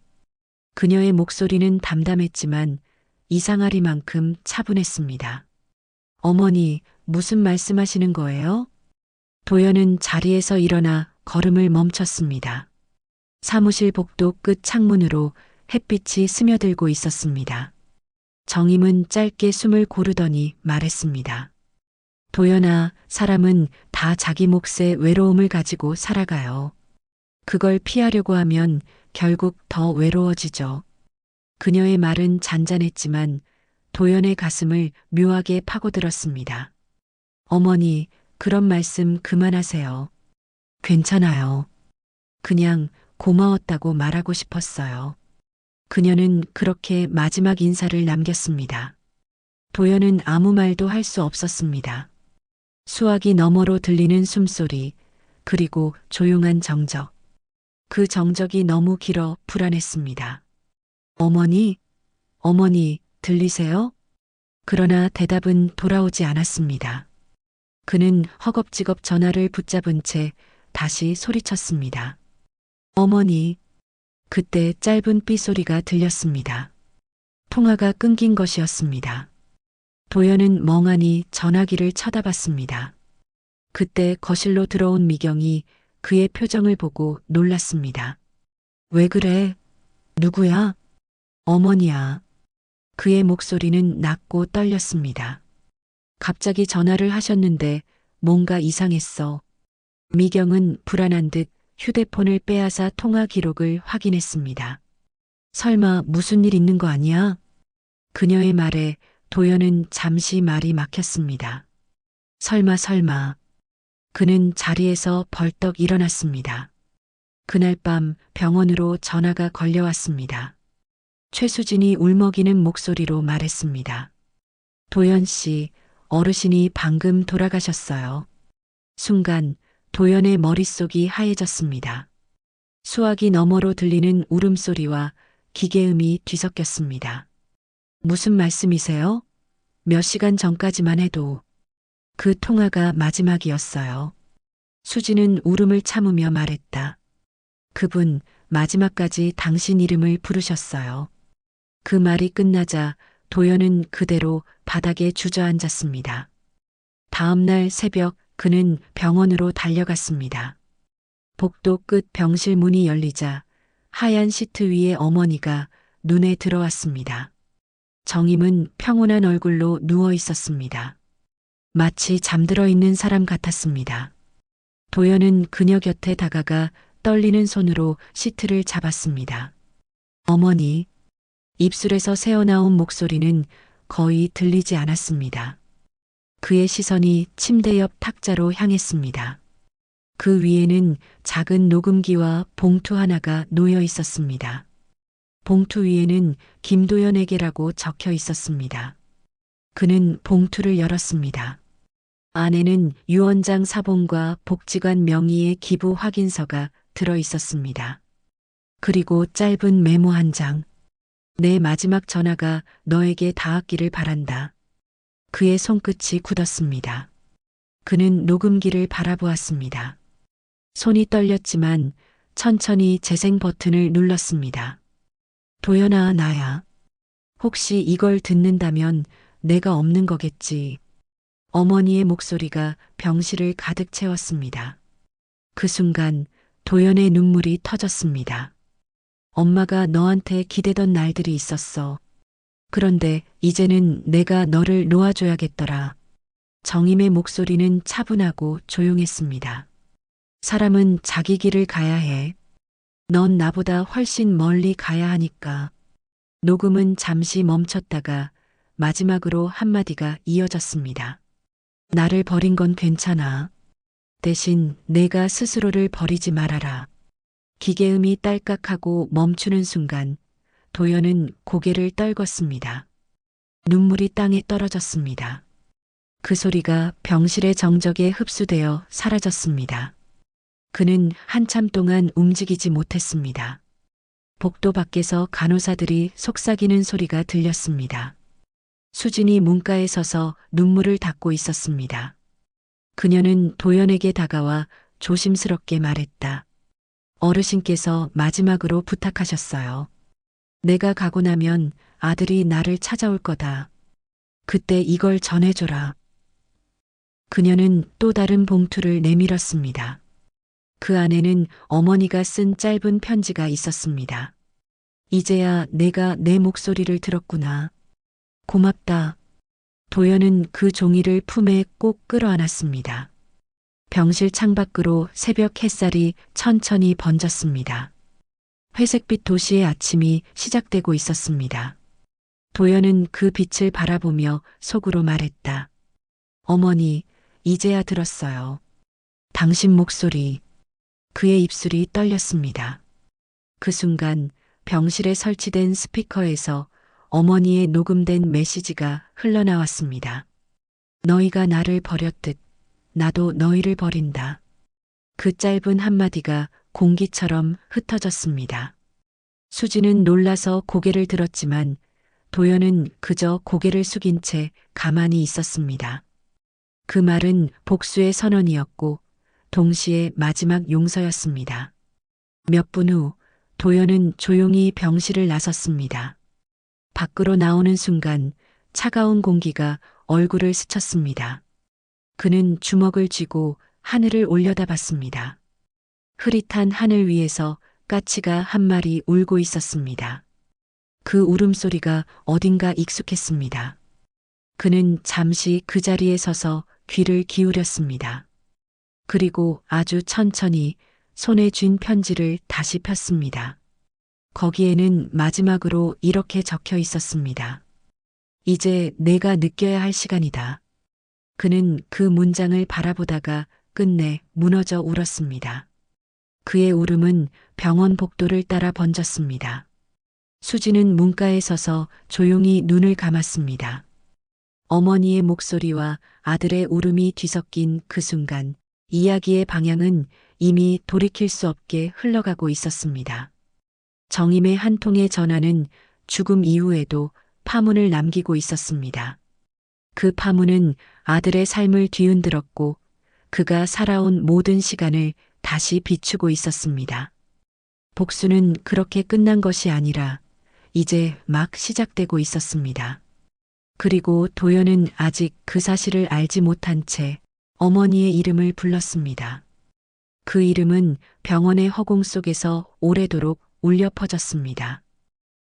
Speaker 1: 그녀의 목소리는 담담했지만 이상하리만큼 차분했습니다. 어머니, 무슨 말씀하시는 거예요? 도연은 자리에서 일어나 걸음을 멈췄습니다. 사무실 복도 끝 창문으로 햇빛이 스며들고 있었습니다. 정임은 짧게 숨을 고르더니 말했습니다. 도연아, 사람은 다 자기 몫의 외로움을 가지고 살아가요. 그걸 피하려고 하면 결국 더 외로워지죠. 그녀의 말은 잔잔했지만 도연의 가슴을 묘하게 파고들었습니다. 어머니, 그런 말씀 그만하세요. 괜찮아요. 그냥 고마웠다고 말하고 싶었어요. 그녀는 그렇게 마지막 인사를 남겼습니다. 도연은 아무 말도 할 수 없었습니다. 수화기 너머로 들리는 숨소리, 그리고 조용한 정적. 그 정적이 너무 길어 불안했습니다. 어머니, 어머니, 들리세요? 그러나 대답은 돌아오지 않았습니다. 그는 허겁지겁 전화를 붙잡은 채 다시 소리쳤습니다. 어머니. 그때 짧은 삐소리가 들렸습니다. 통화가 끊긴 것이었습니다. 도연은 멍하니 전화기를 쳐다봤습니다. 그때 거실로 들어온 미경이 그의 표정을 보고 놀랐습니다. 왜 그래? 누구야? 어머니야. 그의 목소리는 낮고 떨렸습니다. 갑자기 전화를 하셨는데 뭔가 이상했어. 미경은 불안한 듯 휴대폰을 빼앗아 통화 기록을 확인했습니다. 설마 무슨 일 있는 거 아니야? 그녀의 말에 도연은 잠시 말이 막혔습니다. 설마. 그는 자리에서 벌떡 일어났습니다. 그날 밤 병원으로 전화가 걸려왔습니다. 최수진이 울먹이는 목소리로 말했습니다. 도연 씨, 어르신이 방금 돌아가셨어요. 순간 도연의 머릿속이 하얘졌습니다. 수화기 너머로 들리는 울음소리와 기계음이 뒤섞였습니다. 무슨 말씀이세요? 몇 시간 전까지만 해도 그 통화가 마지막이었어요. 수지는 울음을 참으며 말했다. 그분 마지막까지 당신 이름을 부르셨어요. 그 말이 끝나자 도연은 그대로 바닥에 주저앉았습니다. 다음 날 새벽 그는 병원으로 달려갔습니다. 복도 끝 병실 문이 열리자 하얀 시트 위에 어머니가 눈에 들어왔습니다. 정임은 평온한 얼굴로 누워 있었습니다. 마치 잠들어 있는 사람 같았습니다. 도연은 그녀 곁에 다가가 떨리는 손으로 시트를 잡았습니다. 어머니, 입술에서 새어나온 목소리는 거의 들리지 않았습니다. 그의 시선이 침대 옆 탁자로 향했습니다. 그 위에는 작은 녹음기와 봉투 하나가 놓여 있었습니다. 봉투 위에는 김도연에게라고 적혀 있었습니다. 그는 봉투를 열었습니다. 안에는 유원장 사본과 복지관 명의의 기부 확인서가 들어 있었습니다. 그리고 짧은 메모 한 장. 내 마지막 전화가 너에게 닿았기를 바란다. 그의 손끝이 굳었습니다. 그는 녹음기를 바라보았습니다. 손이 떨렸지만 천천히 재생 버튼을 눌렀습니다. 도연아, 나야. 혹시 이걸 듣는다면 내가 없는 거겠지. 어머니의 목소리가 병실을 가득 채웠습니다. 그 순간 도연의 눈물이 터졌습니다. 엄마가 너한테 기대던 날들이 있었어. 그런데 이제는 내가 너를 놓아줘야겠더라. 정임의 목소리는 차분하고 조용했습니다. 사람은 자기 길을 가야 해. 넌 나보다 훨씬 멀리 가야 하니까. 녹음은 잠시 멈췄다가 마지막으로 한마디가 이어졌습니다. 나를 버린 건 괜찮아. 대신 내가 스스로를 버리지 말아라. 기계음이 딸깍하고 멈추는 순간 도연은 고개를 떨궜습니다. 눈물이 땅에 떨어졌습니다. 그 소리가 병실의 정적에 흡수되어 사라졌습니다. 그는 한참 동안 움직이지 못했습니다. 복도 밖에서 간호사들이 속삭이는 소리가 들렸습니다. 수진이 문가에 서서 눈물을 닦고 있었습니다. 그녀는 도연에게 다가와 조심스럽게 말했다. 어르신께서 마지막으로 부탁하셨어요. 내가 가고 나면 아들이 나를 찾아올 거다. 그때 이걸 전해줘라. 그녀는 또 다른 봉투를 내밀었습니다. 그 안에는 어머니가 쓴 짧은 편지가 있었습니다. 이제야 내가 내 목소리를 들었구나. 고맙다. 도연은 그 종이를 품에 꼭 끌어안았습니다. 병실 창밖으로 새벽 햇살이 천천히 번졌습니다. 회색빛 도시의 아침이 시작되고 있었습니다. 도연은 그 빛을 바라보며 속으로 말했다. 어머니, 이제야 들었어요. 당신 목소리. 그의 입술이 떨렸습니다. 그 순간 병실에 설치된 스피커에서 어머니의 녹음된 메시지가 흘러나왔습니다. 너희가 나를 버렸듯 나도 너희를 버린다. 그 짧은 한마디가 공기처럼 흩어졌습니다. 수지는 놀라서 고개를 들었지만 도연은 그저 고개를 숙인 채 가만히 있었습니다. 그 말은 복수의 선언이었고 동시에 마지막 용서였습니다. 몇 분 후 도연은 조용히 병실을 나섰습니다. 밖으로 나오는 순간 차가운 공기가 얼굴을 스쳤습니다. 그는 주먹을 쥐고 하늘을 올려다봤습니다. 흐릿한 하늘 위에서 까치가 한 마리 울고 있었습니다. 그 울음소리가 어딘가 익숙했습니다. 그는 잠시 그 자리에 서서 귀를 기울였습니다. 그리고 아주 천천히 손에 쥔 편지를 다시 폈습니다. 거기에는 마지막으로 이렇게 적혀 있었습니다. 이제 내가 느껴야 할 시간이다. 그는 그 문장을 바라보다가 끝내 무너져 울었습니다. 그의 울음은 병원 복도를 따라 번졌습니다. 수지는 문가에 서서 조용히 눈을 감았습니다. 어머니의 목소리와 아들의 울음이 뒤섞인 그 순간 이야기의 방향은 이미 돌이킬 수 없게 흘러가고 있었습니다. 정임의 한 통의 전화는 죽음 이후에도 파문을 남기고 있었습니다. 그 파문은 아들의 삶을 뒤흔들었고 그가 살아온 모든 시간을 다시 비추고 있었습니다. 복수는 그렇게 끝난 것이 아니라 이제 막 시작되고 있었습니다. 그리고 도연은 아직 그 사실을 알지 못한 채 어머니의 이름을 불렀습니다. 그 이름은 병원의 허공 속에서 오래도록 울려 퍼졌습니다.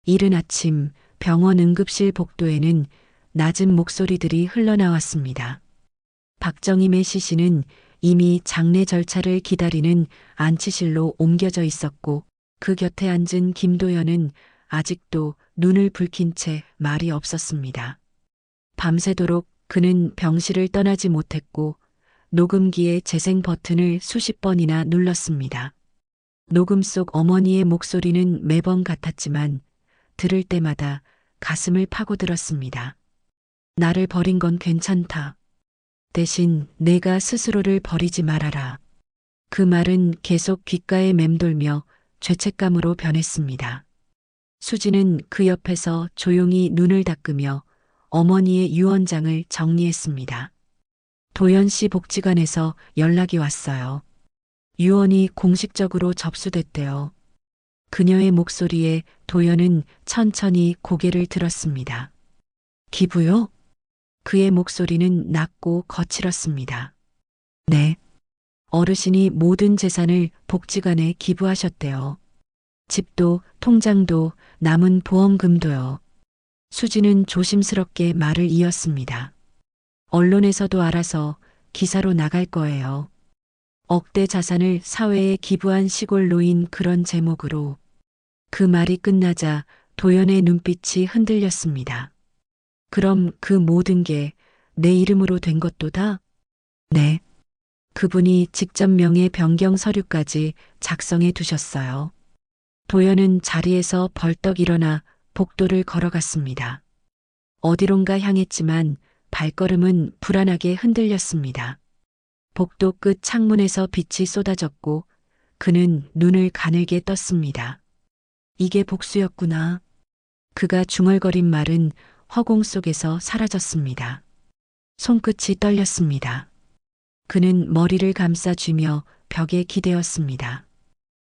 Speaker 1: 이른 아침 병원 응급실 복도에는 낮은 목소리들이 흘러나왔습니다. 박정임의 시신은 이미 장례 절차를 기다리는 안치실로 옮겨져 있었고 그 곁에 앉은 김도연은 아직도 눈을 붉힌 채 말이 없었습니다. 밤새도록 그는 병실을 떠나지 못했고 녹음기의 재생 버튼을 수십 번이나 눌렀습니다. 녹음 속 어머니의 목소리는 매번 같았지만 들을 때마다 가슴을 파고들었습니다. 나를 버린 건 괜찮다. 대신 내가 스스로를 버리지 말아라. 그 말은 계속 귓가에 맴돌며 죄책감으로 변했습니다. 수지는 그 옆에서 조용히 눈을 닦으며 어머니의 유언장을 정리했습니다. 도연 씨 복지관에서 연락이 왔어요. 유언이 공식적으로 접수됐대요. 그녀의 목소리에 도연은 천천히 고개를 들었습니다. 기부요? 그의 목소리는 낮고 거칠었습니다. 네. 어르신이 모든 재산을 복지관에 기부하셨대요. 집도, 통장도, 남은 보험금도요. 수지는 조심스럽게 말을 이었습니다. 언론에서도 알아서 기사로 나갈 거예요. 억대 자산을 사회에 기부한 시골 노인 그런 제목으로. 그 말이 끝나자 도연의 눈빛이 흔들렸습니다. 그럼 그 모든 게 내 이름으로 된 것도다? 네. 그분이 직접 명의 변경 서류까지 작성해 두셨어요. 도연은 자리에서 벌떡 일어나 복도를 걸어갔습니다. 어디론가 향했지만 발걸음은 불안하게 흔들렸습니다. 복도 끝 창문에서 빛이 쏟아졌고 그는 눈을 가늘게 떴습니다. 이게 복수였구나. 그가 중얼거린 말은 허공 속에서 사라졌습니다. 손끝이 떨렸습니다. 그는 머리를 감싸쥐며 벽에 기대었습니다.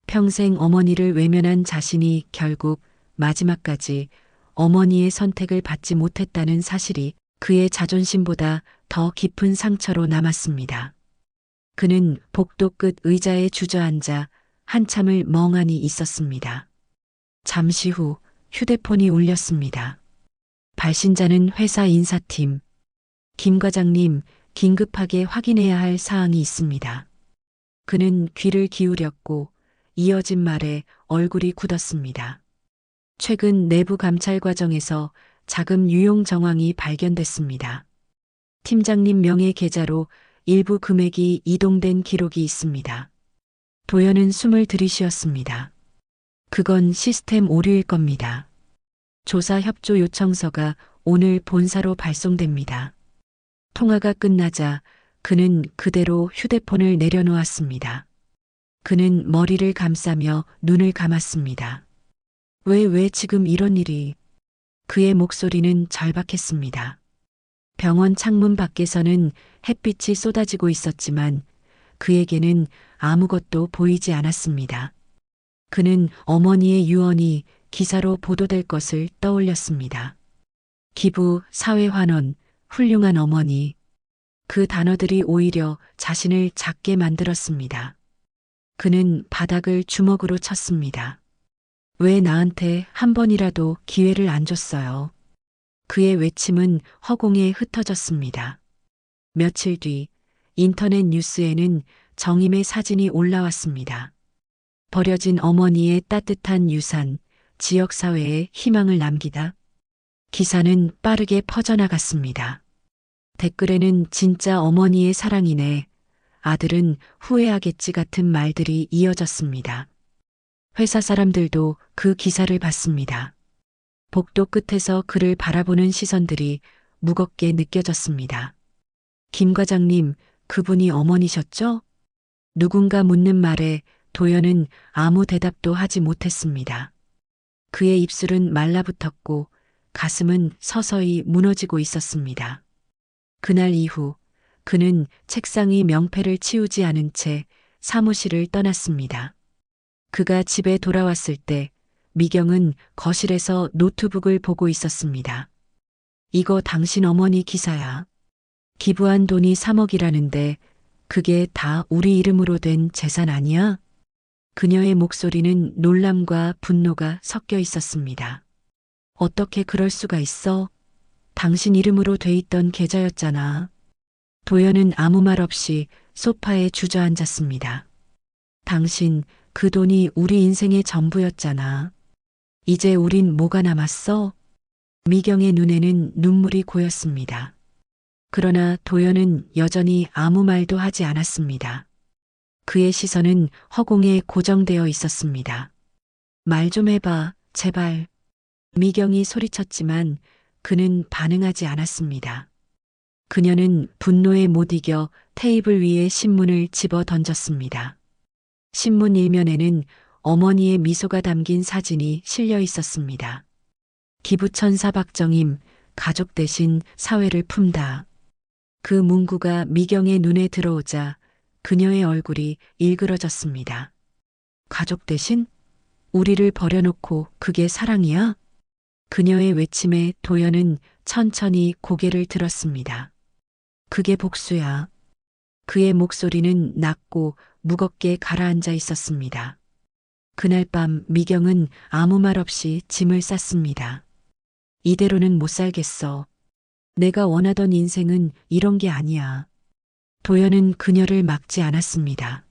Speaker 1: 평생 어머니를 외면한 자신이 결국 마지막까지 어머니의 선택을 받지 못했다는 사실이 그의 자존심보다 더 깊은 상처로 남았습니다. 그는 복도 끝 의자에 주저앉아 한참을 멍하니 있었습니다. 잠시 후 휴대폰이 울렸습니다. 발신자는 회사 인사팀. 김 과장님, 긴급하게 확인해야 할 사항이 있습니다. 그는 귀를 기울였고 이어진 말에 얼굴이 굳었습니다. 최근 내부 감찰 과정에서 자금 유용 정황이 발견됐습니다. 팀장님 명의 계좌로 일부 금액이 이동된 기록이 있습니다. 도연은 숨을 들이쉬었습니다. 그건 시스템 오류일 겁니다. 조사 협조 요청서가 오늘 본사로 발송됩니다. 통화가 끝나자 그는 그대로 휴대폰을 내려놓았습니다. 그는 머리를 감싸며 눈을 감았습니다. 왜 지금 이런 일이? 그의 목소리는 절박했습니다. 병원 창문 밖에서는 햇빛이 쏟아지고 있었지만 그에게는 아무것도 보이지 않았습니다. 그는 어머니의 유언이 기사로 보도될 것을 떠올렸습니다. 기부, 사회환원, 훌륭한 어머니. 그 단어들이 오히려 자신을 작게 만들었습니다. 그는 바닥을 주먹으로 쳤습니다. 왜 나한테 한 번이라도 기회를 안 줬어요? 그의 외침은 허공에 흩어졌습니다. 며칠 뒤 인터넷 뉴스에는 정임의 사진이 올라왔습니다. 버려진 어머니의 따뜻한 유산, 지역사회에 희망을 남기다. 기사는 빠르게 퍼져나갔습니다. 댓글에는 진짜 어머니의 사랑이네. 아들은 후회하겠지 같은 말들이 이어졌습니다. 회사 사람들도 그 기사를 봤습니다. 복도 끝에서 그를 바라보는 시선들이 무겁게 느껴졌습니다. 김 과장님, 그분이 어머니셨죠? 누군가 묻는 말에 도연은 아무 대답도 하지 못했습니다. 그의 입술은 말라붙었고 가슴은 서서히 무너지고 있었습니다. 그날 이후 그는 책상의 명패를 치우지 않은 채 사무실을 떠났습니다. 그가 집에 돌아왔을 때 미경은 거실에서 노트북을 보고 있었습니다. 이거 당신 어머니 기사야. 기부한 돈이 3억이라는데 그게 다 우리 이름으로 된 재산 아니야? 그녀의 목소리는 놀람과 분노가 섞여 있었습니다. 어떻게 그럴 수가 있어? 당신 이름으로 돼 있던 계좌였잖아. 도연은 아무 말 없이 소파에 주저앉았습니다. 당신, 그 돈이 우리 인생의 전부였잖아. 이제 우린 뭐가 남았어? 미경의 눈에는 눈물이 고였습니다. 그러나 도연은 여전히 아무 말도 하지 않았습니다. 그의 시선은 허공에 고정되어 있었습니다. 말 좀 해봐, 제발. 미경이 소리쳤지만 그는 반응하지 않았습니다. 그녀는 분노에 못 이겨 테이블 위에 신문을 집어 던졌습니다. 신문 일면에는 어머니의 미소가 담긴 사진이 실려 있었습니다. 기부천사 박정임, 가족 대신 사회를 품다. 그 문구가 미경의 눈에 들어오자 그녀의 얼굴이 일그러졌습니다. 가족 대신 우리를 버려놓고 그게 사랑이야? 그녀의 외침에 도연은 천천히 고개를 들었습니다. 그게 복수야. 그의 목소리는 낮고 무겁게 가라앉아 있었습니다. 그날 밤 미경은 아무 말 없이 짐을 쌌습니다. 이대로는 못 살겠어. 내가 원하던 인생은 이런 게 아니야. 도연은 그녀를 막지 않았습니다.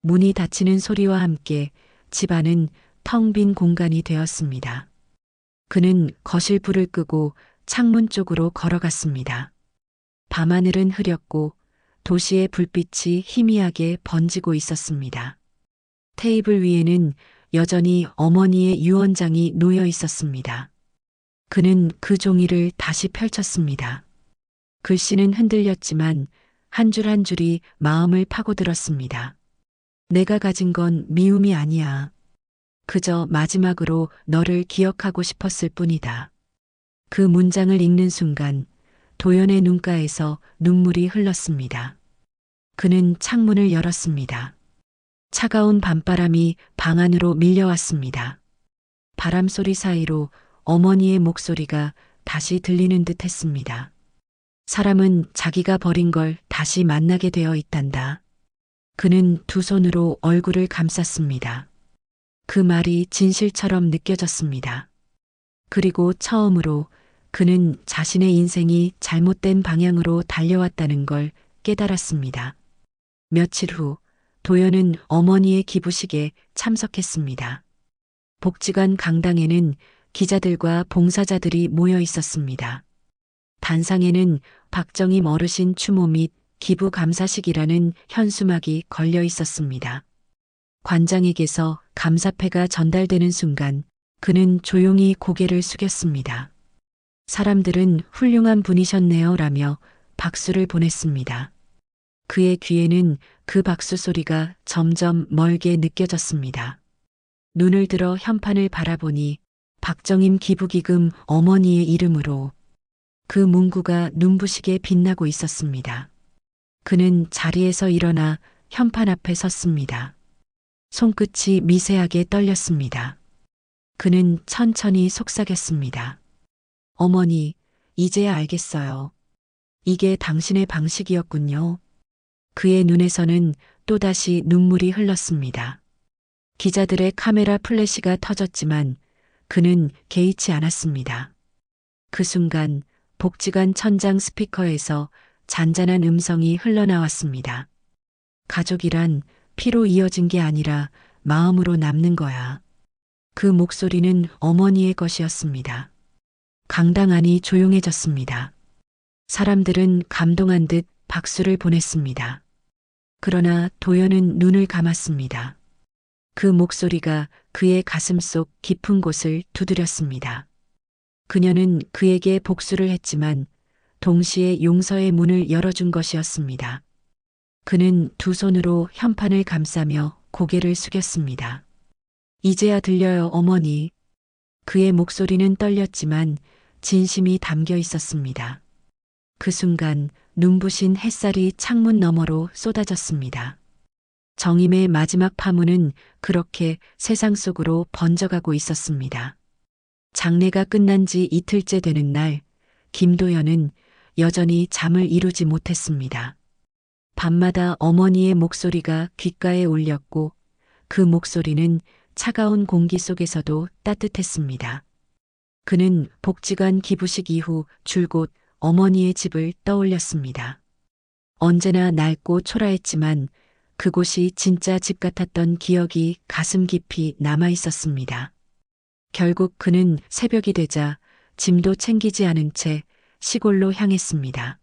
Speaker 1: 문이 닫히는 소리와 함께 집안은 텅 빈 공간이 되었습니다. 그는 거실 불을 끄고 창문 쪽으로 걸어갔습니다. 밤하늘은 흐렸고 도시의 불빛이 희미하게 번지고 있었습니다. 테이블 위에는 여전히 어머니의 유언장이 놓여 있었습니다. 그는 그 종이를 다시 펼쳤습니다. 글씨는 흔들렸지만 한 줄 한 줄이 마음을 파고들었습니다. 내가 가진 건 미움이 아니야. 그저 마지막으로 너를 기억하고 싶었을 뿐이다. 그 문장을 읽는 순간 도연의 눈가에서 눈물이 흘렀습니다. 그는 창문을 열었습니다. 차가운 밤바람이 방 안으로 밀려왔습니다. 바람 소리 사이로 어머니의 목소리가 다시 들리는 듯 했습니다. 사람은 자기가 버린 걸 다시 만나게 되어 있단다. 그는 두 손으로 얼굴을 감쌌습니다. 그 말이 진실처럼 느껴졌습니다. 그리고 처음으로 그는 자신의 인생이 잘못된 방향으로 달려왔다는 걸 깨달았습니다. 며칠 후 도연은 어머니의 기부식에 참석했습니다. 복지관 강당에는 기자들과 봉사자들이 모여 있었습니다. 단상에는 박정희 어르신 추모 및 기부 감사식이라는 현수막이 걸려 있었습니다. 관장에게서 감사패가 전달되는 순간 그는 조용히 고개를 숙였습니다. 사람들은 훌륭한 분이셨네요 라며 박수를 보냈습니다. 그의 귀에는 그 박수 소리가 점점 멀게 느껴졌습니다. 눈을 들어 현판을 바라보니 박정임 기부기금 어머니의 이름으로 그 문구가 눈부시게 빛나고 있었습니다. 그는 자리에서 일어나 현판 앞에 섰습니다. 손끝이 미세하게 떨렸습니다. 그는 천천히 속삭였습니다. 어머니, 이제야 알겠어요. 이게 당신의 방식이었군요. 그의 눈에서는 또다시 눈물이 흘렀습니다. 기자들의 카메라 플래시가 터졌지만 그는 개의치 않았습니다. 그 순간 복지관 천장 스피커에서 잔잔한 음성이 흘러나왔습니다. 가족이란 피로 이어진 게 아니라 마음으로 남는 거야. 그 목소리는 어머니의 것이었습니다. 강당 안이 조용해졌습니다. 사람들은 감동한 듯 박수를 보냈습니다. 그러나 도연은 눈을 감았습니다. 그 목소리가 그의 가슴 속 깊은 곳을 두드렸습니다. 그녀는 그에게 복수를 했지만 동시에 용서의 문을 열어준 것이었습니다. 그는 두 손으로 현판을 감싸며 고개를 숙였습니다. 이제야 들려요, 어머니. 그의 목소리는 떨렸지만 진심이 담겨 있었습니다. 그 순간 눈부신 햇살이 창문 너머로 쏟아졌습니다. 정임의 마지막 파문은 그렇게 세상 속으로 번져가고 있었습니다. 장례가 끝난 지 이틀째 되는 날, 김도연은 여전히 잠을 이루지 못했습니다. 밤마다 어머니의 목소리가 귓가에 울렸고 그 목소리는 차가운 공기 속에서도 따뜻했습니다. 그는 복지관 기부식 이후 줄곧 어머니의 집을 떠올렸습니다. 언제나 낡고 초라했지만 그곳이 진짜 집 같았던 기억이 가슴 깊이 남아 있었습니다. 결국 그는 새벽이 되자 짐도 챙기지 않은 채 시골로 향했습니다.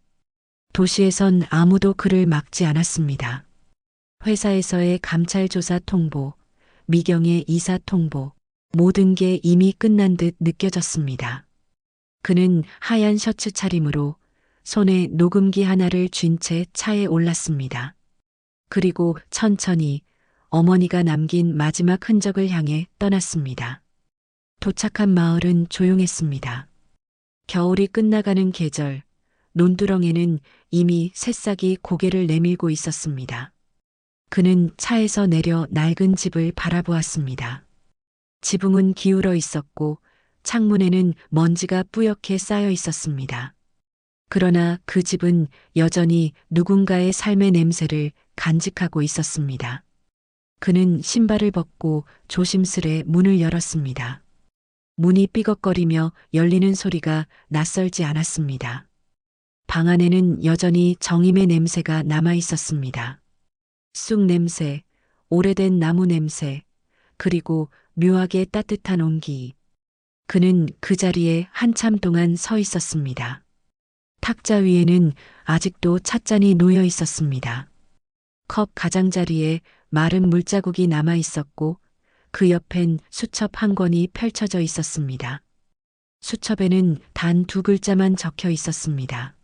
Speaker 1: 도시에선 아무도 그를 막지 않았습니다. 회사에서의 감찰 조사 통보, 미경의 이사 통보, 모든 게 이미 끝난 듯 느껴졌습니다. 그는 하얀 셔츠 차림으로 손에 녹음기 하나를 쥔 채 차에 올랐습니다. 그리고 천천히 어머니가 남긴 마지막 흔적을 향해 떠났습니다. 도착한 마을은 조용했습니다. 겨울이 끝나가는 계절, 논두렁에는 이미 새싹이 고개를 내밀고 있었습니다. 그는 차에서 내려 낡은 집을 바라보았습니다. 지붕은 기울어 있었고 창문에는 먼지가 뿌옇게 쌓여 있었습니다. 그러나 그 집은 여전히 누군가의 삶의 냄새를 간직하고 있었습니다. 그는 신발을 벗고 조심스레 문을 열었습니다. 문이 삐걱거리며 열리는 소리가 낯설지 않았습니다. 방 안에는 여전히 정임의 냄새가 남아 있었습니다. 쑥 냄새, 오래된 나무 냄새, 그리고 묘하게 따뜻한 온기. 그는 그 자리에 한참 동안 서 있었습니다. 탁자 위에는 아직도 찻잔이 놓여 있었습니다. 컵 가장자리에 마른 물자국이 남아 있었고 그 옆엔 수첩 한 권이 펼쳐져 있었습니다. 수첩에는 단 2글자만 적혀 있었습니다.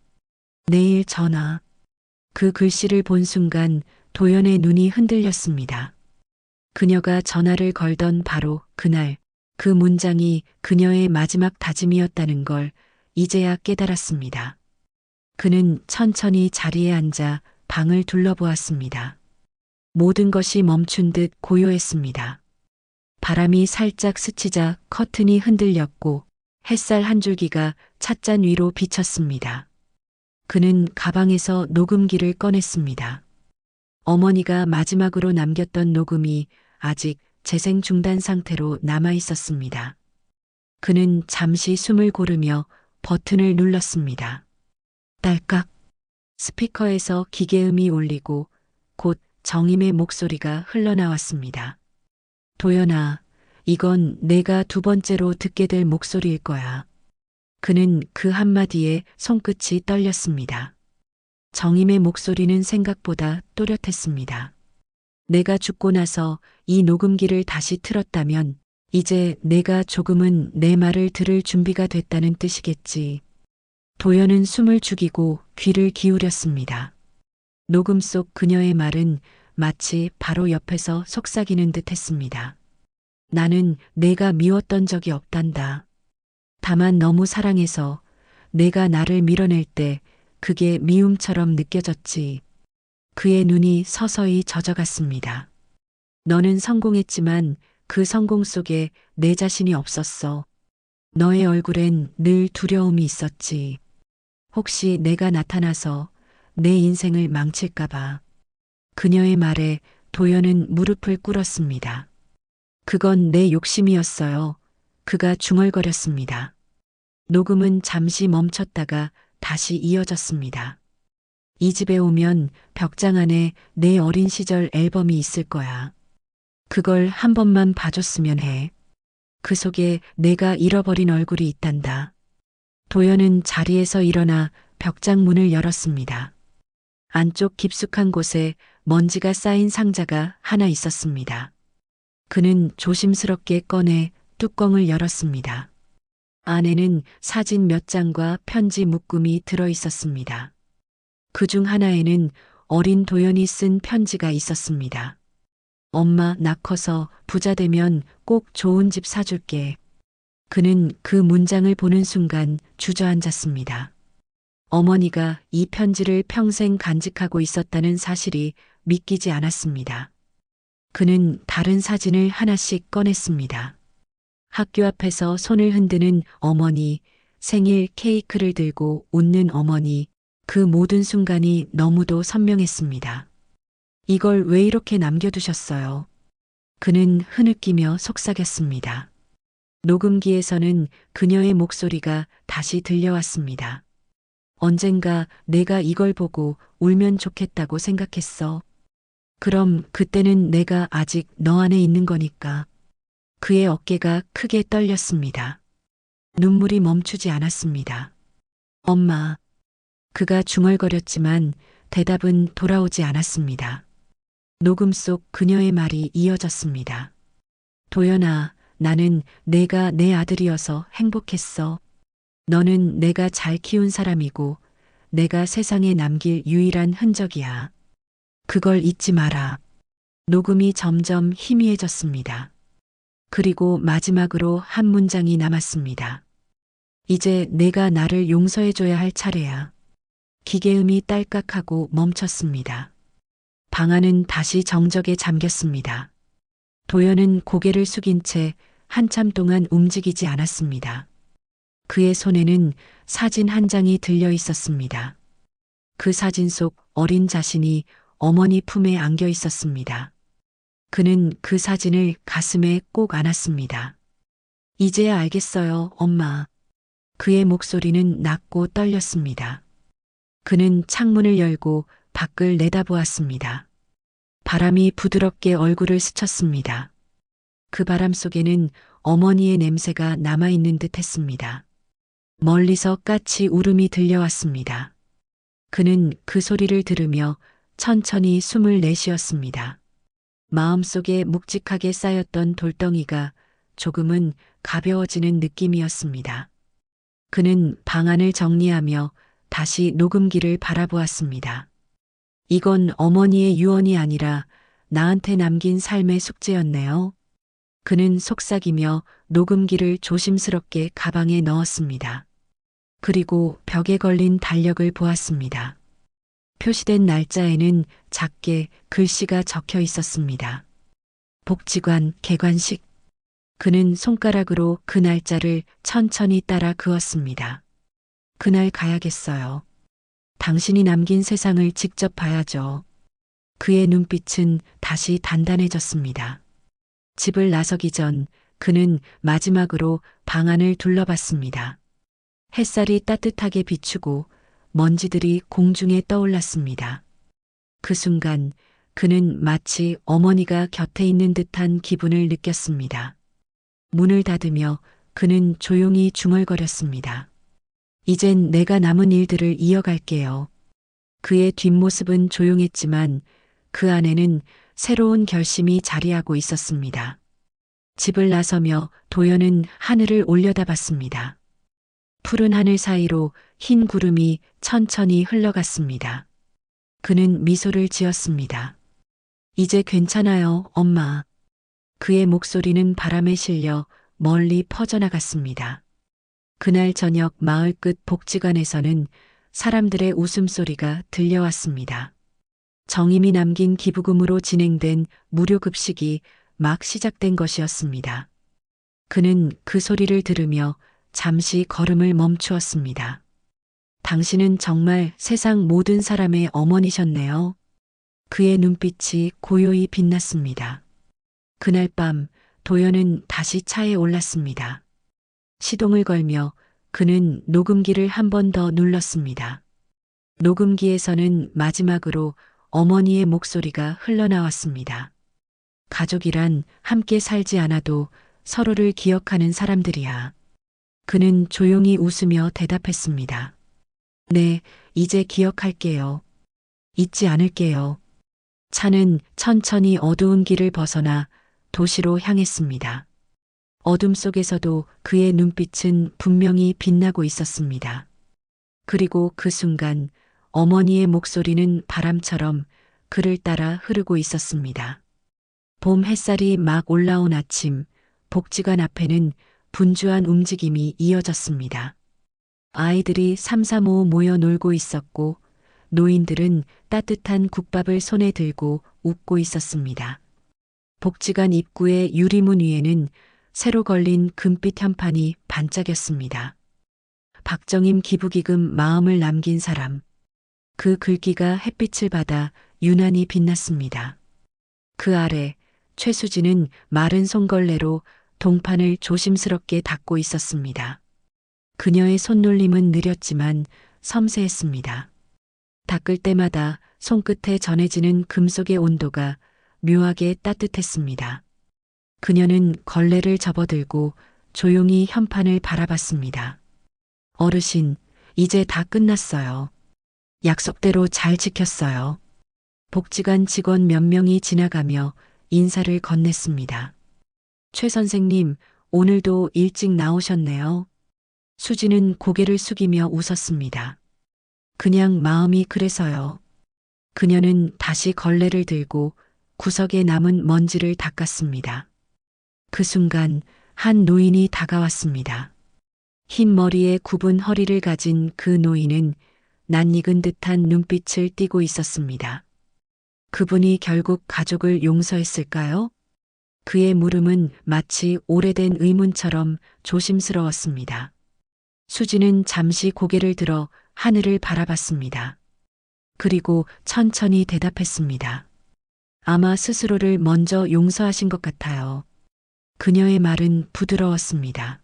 Speaker 1: 내일 전화. 그 글씨를 본 순간 도연의 눈이 흔들렸습니다. 그녀가 전화를 걸던 바로 그날 그 문장이 그녀의 마지막 다짐이었다는 걸 이제야 깨달았습니다. 그는 천천히 자리에 앉아 방을 둘러보았습니다. 모든 것이 멈춘 듯 고요했습니다. 바람이 살짝 스치자 커튼이 흔들렸고 햇살 한 줄기가 찻잔 위로 비쳤습니다. 그는 가방에서 녹음기를 꺼냈습니다. 어머니가 마지막으로 남겼던 녹음이 아직 재생 중단 상태로 남아 있었습니다. 그는 잠시 숨을 고르며 버튼을 눌렀습니다. 딸깍. 스피커에서 기계음이 울리고 곧 정임의 목소리가 흘러나왔습니다. 도연아, 이건 내가 2번째로 듣게 될 목소리일 거야. 그는 그 한마디에 손끝이 떨렸습니다. 정임의 목소리는 생각보다 또렷했습니다. 내가 죽고 나서 이 녹음기를 다시 틀었다면 이제 내가 조금은 내 말을 들을 준비가 됐다는 뜻이겠지. 도연은 숨을 죽이고 귀를 기울였습니다. 녹음 속 그녀의 말은 마치 바로 옆에서 속삭이는 듯 했습니다. 나는 내가 미웠던 적이 없단다. 다만 너무 사랑해서 내가 나를 밀어낼 때 그게 미움처럼 느껴졌지. 그의 눈이 서서히 젖어갔습니다. 너는 성공했지만 그 성공 속에 내 자신이 없었어. 너의 얼굴엔 늘 두려움이 있었지. 혹시 내가 나타나서 내 인생을 망칠까봐. 그녀의 말에 도연은 무릎을 꿇었습니다. 그건 내 욕심이었어요. 그가 중얼거렸습니다. 녹음은 잠시 멈췄다가 다시 이어졌습니다. 이 집에 오면 벽장 안에 내 어린 시절 앨범이 있을 거야. 그걸 한 번만 봐줬으면 해. 그 속에 내가 잃어버린 얼굴이 있단다. 도연은 자리에서 일어나 벽장 문을 열었습니다. 안쪽 깊숙한 곳에 먼지가 쌓인 상자가 하나 있었습니다. 그는 조심스럽게 꺼내 뚜껑을 열었습니다. 안에는 사진 몇 장과 편지 묶음이 들어 있었습니다. 그중 하나에는 어린 도연이 쓴 편지가 있었습니다. 엄마, 나 커서 부자 되면 꼭 좋은 집 사줄게. 그는 그 문장을 보는 순간 주저앉았습니다. 어머니가 이 편지를 평생 간직하고 있었다는 사실이 믿기지 않았습니다. 그는 다른 사진을 하나씩 꺼냈습니다. 학교 앞에서 손을 흔드는 어머니, 생일 케이크를 들고 웃는 어머니, 그 모든 순간이 너무도 선명했습니다. 이걸 왜 이렇게 남겨두셨어요? 그는 흐느끼며 속삭였습니다. 녹음기에서는 그녀의 목소리가 다시 들려왔습니다. 언젠가 내가 이걸 보고 울면 좋겠다고 생각했어. 그럼 그때는 내가 아직 너 안에 있는 거니까. 그의 어깨가 크게 떨렸습니다. 눈물이 멈추지 않았습니다. 엄마. 그가 중얼거렸지만 대답은 돌아오지 않았습니다. 녹음 속 그녀의 말이 이어졌습니다. 도연아, 나는 내가 내 아들이어서 행복했어. 너는 내가 잘 키운 사람이고 내가 세상에 남길 유일한 흔적이야. 그걸 잊지 마라. 녹음이 점점 희미해졌습니다. 그리고 마지막으로 한 문장이 남았습니다. 이제 내가 나를 용서해줘야 할 차례야. 기계음이 딸깍하고 멈췄습니다. 방 안은 다시 정적에 잠겼습니다. 도연은 고개를 숙인 채 한참 동안 움직이지 않았습니다. 그의 손에는 사진 한 장이 들려 있었습니다. 그 사진 속 어린 자신이 어머니 품에 안겨 있었습니다. 그는 그 사진을 가슴에 꼭 안았습니다. 이제야 알겠어요, 엄마. 그의 목소리는 낮고 떨렸습니다. 그는 창문을 열고 밖을 내다보았습니다. 바람이 부드럽게 얼굴을 스쳤습니다. 그 바람 속에는 어머니의 냄새가 남아있는 듯 했습니다. 멀리서 까치 울음이 들려왔습니다. 그는 그 소리를 들으며 천천히 숨을 내쉬었습니다. 마음속에 묵직하게 쌓였던 돌덩이가 조금은 가벼워지는 느낌이었습니다. 그는 방안을 정리하며 다시 녹음기를 바라보았습니다. 이건 어머니의 유언이 아니라 나한테 남긴 삶의 숙제였네요. 그는 속삭이며 녹음기를 조심스럽게 가방에 넣었습니다. 그리고 벽에 걸린 달력을 보았습니다. 표시된 날짜에는 작게 글씨가 적혀 있었습니다. 복지관 개관식. 그는 손가락으로 그 날짜를 천천히 따라 그었습니다. 그날 가야겠어요. 당신이 남긴 세상을 직접 봐야죠. 그의 눈빛은 다시 단단해졌습니다. 집을 나서기 전 그는 마지막으로 방 안을 둘러봤습니다. 햇살이 따뜻하게 비추고 먼지들이 공중에 떠올랐습니다. 그 순간 그는 마치 어머니가 곁에 있는 듯한 기분을 느꼈습니다. 문을 닫으며 그는 조용히 중얼거렸습니다. 이젠 내가 남은 일들을 이어갈게요. 그의 뒷모습은 조용했지만 그 안에는 새로운 결심이 자리하고 있었습니다. 집을 나서며 도연은 하늘을 올려다봤습니다. 푸른 하늘 사이로 흰 구름이 천천히 흘러갔습니다. 그는 미소를 지었습니다. 이제 괜찮아요, 엄마. 그의 목소리는 바람에 실려 멀리 퍼져나갔습니다. 그날 저녁 마을 끝 복지관에서는 사람들의 웃음소리가 들려왔습니다. 정임이 남긴 기부금으로 진행된 무료 급식이 막 시작된 것이었습니다. 그는 그 소리를 들으며 잠시 걸음을 멈추었습니다. 당신은 정말 세상 모든 사람의 어머니셨네요. 그의 눈빛이 고요히 빛났습니다. 그날 밤 도연은 다시 차에 올랐습니다. 시동을 걸며 그는 녹음기를 한 번 더 눌렀습니다. 녹음기에서는 마지막으로 어머니의 목소리가 흘러나왔습니다. 가족이란 함께 살지 않아도 서로를 기억하는 사람들이야. 그는 조용히 웃으며 대답했습니다. 네, 이제 기억할게요. 잊지 않을게요. 차는 천천히 어두운 길을 벗어나 도시로 향했습니다. 어둠 속에서도 그의 눈빛은 분명히 빛나고 있었습니다. 그리고 그 순간 어머니의 목소리는 바람처럼 그를 따라 흐르고 있었습니다. 봄 햇살이 막 올라온 아침, 복지관 앞에는 분주한 움직임이 이어졌습니다. 아이들이 삼삼오오 모여 놀고 있었고 노인들은 따뜻한 국밥을 손에 들고 웃고 있었습니다. 복지관 입구의 유리문 위에는 새로 걸린 금빛 현판이 반짝였습니다. 박정임 기부기금 마음을 남긴 사람. 그 글귀가 햇빛을 받아 유난히 빛났습니다. 그 아래 최수진은 마른 손걸레로 동판을 조심스럽게 닦고 있었습니다. 그녀의 손놀림은 느렸지만 섬세했습니다. 닦을 때마다 손끝에 전해지는 금속의 온도가 묘하게 따뜻했습니다. 그녀는 걸레를 접어들고 조용히 현판을 바라봤습니다. 어르신, 이제 다 끝났어요. 약속대로 잘 지켰어요. 복지관 직원 몇 명이 지나가며 인사를 건넸습니다. 최 선생님, 오늘도 일찍 나오셨네요. 수지는 고개를 숙이며 웃었습니다. 그냥 마음이 그래서요. 그녀는 다시 걸레를 들고 구석에 남은 먼지를 닦았습니다. 그 순간 한 노인이 다가왔습니다. 흰 머리에 굽은 허리를 가진 그 노인은 낯익은 듯한 눈빛을 띠고 있었습니다. 그분이 결국 가족을 용서했을까요? 그의 물음은 마치 오래된 의문처럼 조심스러웠습니다. 수지는 잠시 고개를 들어 하늘을 바라봤습니다. 그리고 천천히 대답했습니다. 아마 스스로를 먼저 용서하신 것 같아요. 그녀의 말은 부드러웠습니다.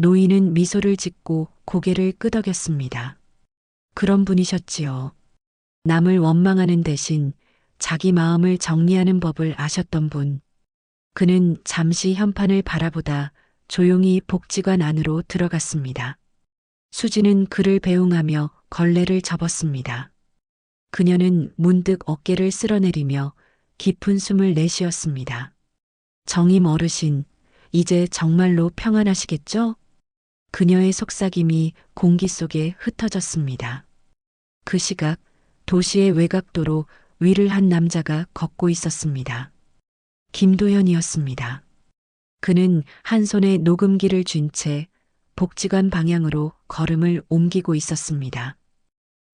Speaker 1: 노인은 미소를 짓고 고개를 끄덕였습니다. 그런 분이셨지요. 남을 원망하는 대신 자기 마음을 정리하는 법을 아셨던 분. 그는 잠시 현판을 바라보다 조용히 복지관 안으로 들어갔습니다. 수지는 그를 배웅하며 걸레를 접었습니다. 그녀는 문득 어깨를 쓸어내리며 깊은 숨을 내쉬었습니다. 정임 어르신, 이제 정말로 평안하시겠죠? 그녀의 속삭임이 공기 속에 흩어졌습니다. 그 시각 도시의 외곽도로 위를 한 남자가 걷고 있었습니다. 김도현이었습니다. 그는 한 손에 녹음기를 쥔 채 복지관 방향으로 걸음을 옮기고 있었습니다.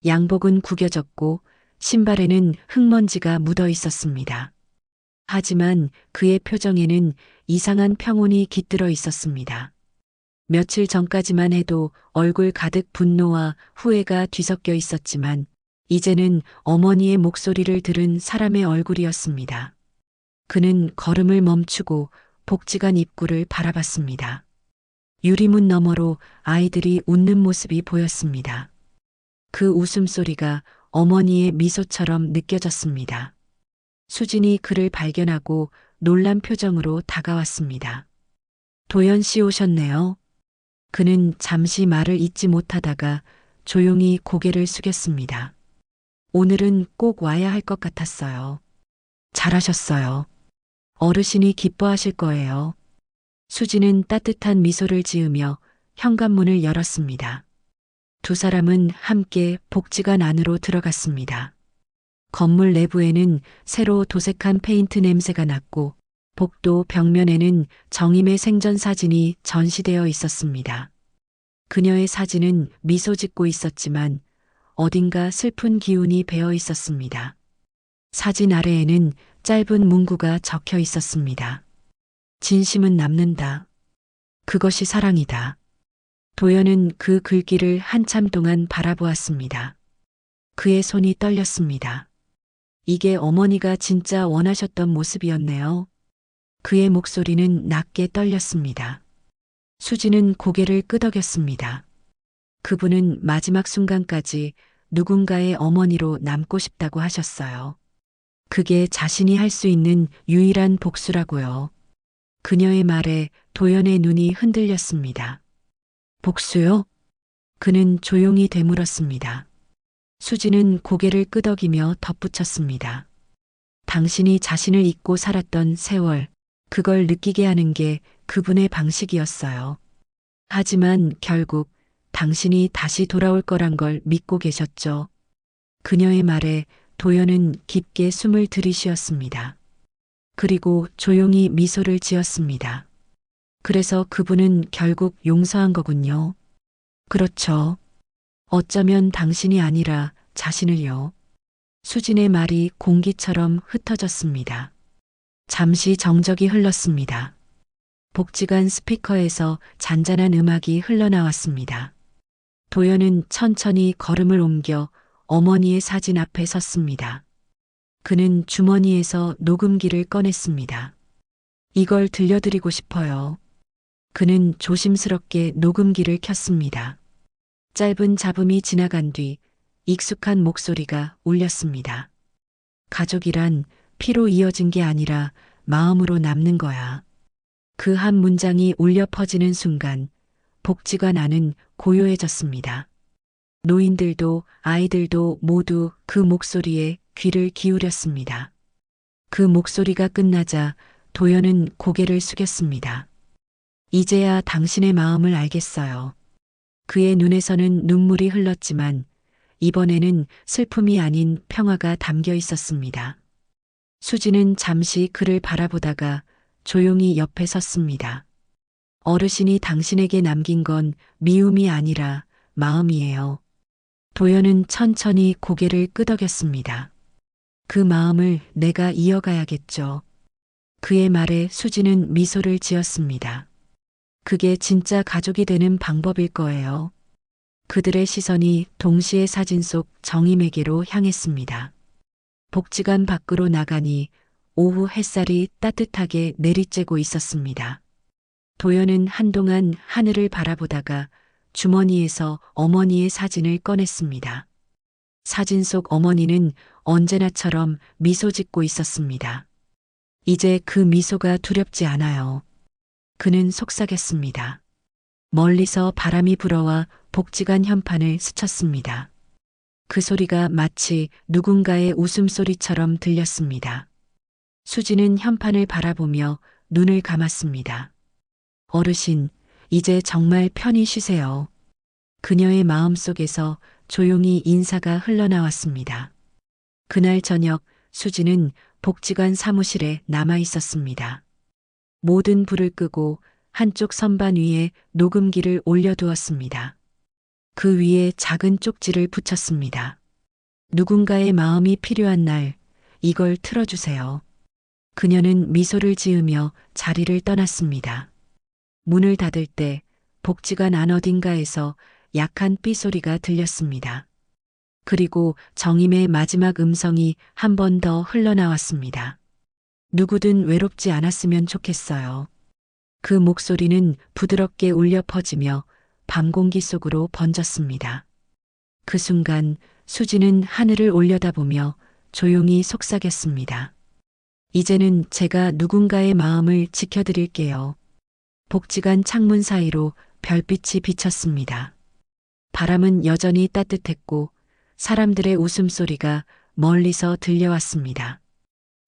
Speaker 1: 양복은 구겨졌고 신발에는 흙먼지가 묻어 있었습니다. 하지만 그의 표정에는 이상한 평온이 깃들어 있었습니다. 며칠 전까지만 해도 얼굴 가득 분노와 후회가 뒤섞여 있었지만 이제는 어머니의 목소리를 들은 사람의 얼굴이었습니다. 그는 걸음을 멈추고 복지관 입구를 바라봤습니다. 유리문 너머로 아이들이 웃는 모습이 보였습니다. 그 웃음소리가 어머니의 미소처럼 느껴졌습니다. 수진이 그를 발견하고 놀란 표정으로 다가왔습니다. 도연 씨 오셨네요. 그는 잠시 말을 잇지 못하다가 조용히 고개를 숙였습니다. 오늘은 꼭 와야 할 것 같았어요. 잘하셨어요. 어르신이 기뻐하실 거예요. 수지는 따뜻한 미소를 지으며 현관문을 열었습니다. 두 사람은 함께 복지관 안으로 들어갔습니다. 건물 내부에는 새로 도색한 페인트 냄새가 났고 복도 벽면에는 정임의 생전 사진이 전시되어 있었습니다. 그녀의 사진은 미소 짓고 있었지만 어딘가 슬픈 기운이 배어 있었습니다. 사진 아래에는 짧은 문구가 적혀 있었습니다. 진심은 남는다. 그것이 사랑이다. 도연은 그 글귀를 한참 동안 바라보았습니다. 그의 손이 떨렸습니다. 이게 어머니가 진짜 원하셨던 모습이었네요. 그의 목소리는 낮게 떨렸습니다. 수지는 고개를 끄덕였습니다. 그분은 마지막 순간까지 누군가의 어머니로 남고 싶다고 하셨어요. 그게 자신이 할 수 있는 유일한 복수라고요. 그녀의 말에 도연의 눈이 흔들렸습니다. 복수요? 그는 조용히 되물었습니다. 수지는 고개를 끄덕이며 덧붙였습니다. 당신이 자신을 잊고 살았던 세월, 그걸 느끼게 하는 게 그분의 방식이었어요. 하지만 결국 당신이 다시 돌아올 거란 걸 믿고 계셨죠. 그녀의 말에 도연은 깊게 숨을 들이쉬었습니다. 그리고 조용히 미소를 지었습니다. 그래서 그분은 결국 용서한 거군요. 그렇죠. 어쩌면 당신이 아니라 자신을요. 수진의 말이 공기처럼 흩어졌습니다. 잠시 정적이 흘렀습니다. 복지관 스피커에서 잔잔한 음악이 흘러나왔습니다. 도연은 천천히 걸음을 옮겨 어머니의 사진 앞에 섰습니다. 그는 주머니에서 녹음기를 꺼냈습니다. 이걸 들려드리고 싶어요. 그는 조심스럽게 녹음기를 켰습니다. 짧은 잡음이 지나간 뒤 익숙한 목소리가 울렸습니다. 가족이란 피로 이어진 게 아니라 마음으로 남는 거야. 그 한 문장이 울려 퍼지는 순간 복지관 안은 고요해졌습니다. 노인들도 아이들도 모두 그 목소리에 귀를 기울였습니다. 그 목소리가 끝나자 도연은 고개를 숙였습니다. 이제야 당신의 마음을 알겠어요. 그의 눈에서는 눈물이 흘렀지만 이번에는 슬픔이 아닌 평화가 담겨 있었습니다. 수지는 잠시 그를 바라보다가 조용히 옆에 섰습니다. 어르신이 당신에게 남긴 건 미움이 아니라 마음이에요. 도연은 천천히 고개를 끄덕였습니다. 그 마음을 내가 이어가야겠죠. 그의 말에 수지는 미소를 지었습니다. 그게 진짜 가족이 되는 방법일 거예요. 그들의 시선이 동시에 사진 속 정임에게로 향했습니다. 복지관 밖으로 나가니 오후 햇살이 따뜻하게 내리쬐고 있었습니다. 도연은 한동안 하늘을 바라보다가 주머니에서 어머니의 사진을 꺼냈습니다. 사진 속 어머니는 언제나처럼 미소 짓고 있었습니다. 이제 그 미소가 두렵지 않아요. 그는 속삭였습니다. 멀리서 바람이 불어와 복지관 현판을 스쳤습니다. 그 소리가 마치 누군가의 웃음소리처럼 들렸습니다. 수지는 현판을 바라보며 눈을 감았습니다. 어르신, 이제 정말 편히 쉬세요. 그녀의 마음속에서 조용히 인사가 흘러나왔습니다. 그날 저녁 수지는 복지관 사무실에 남아 있었습니다. 모든 불을 끄고 한쪽 선반 위에 녹음기를 올려두었습니다. 그 위에 작은 쪽지를 붙였습니다. 누군가의 마음이 필요한 날, 이걸 틀어주세요. 그녀는 미소를 지으며 자리를 떠났습니다. 문을 닫을 때 복지관 안 어딘가에서 약한 삐소리가 들렸습니다. 그리고 정임의 마지막 음성이 한 번 더 흘러나왔습니다. 누구든 외롭지 않았으면 좋겠어요. 그 목소리는 부드럽게 울려 퍼지며 밤 공기 속으로 번졌습니다. 그 순간 수지는 하늘을 올려다보며 조용히 속삭였습니다. 이제는 제가 누군가의 마음을 지켜드릴게요. 복지관 창문 사이로 별빛이 비쳤습니다. 바람은 여전히 따뜻했고 사람들의 웃음소리가 멀리서 들려왔습니다.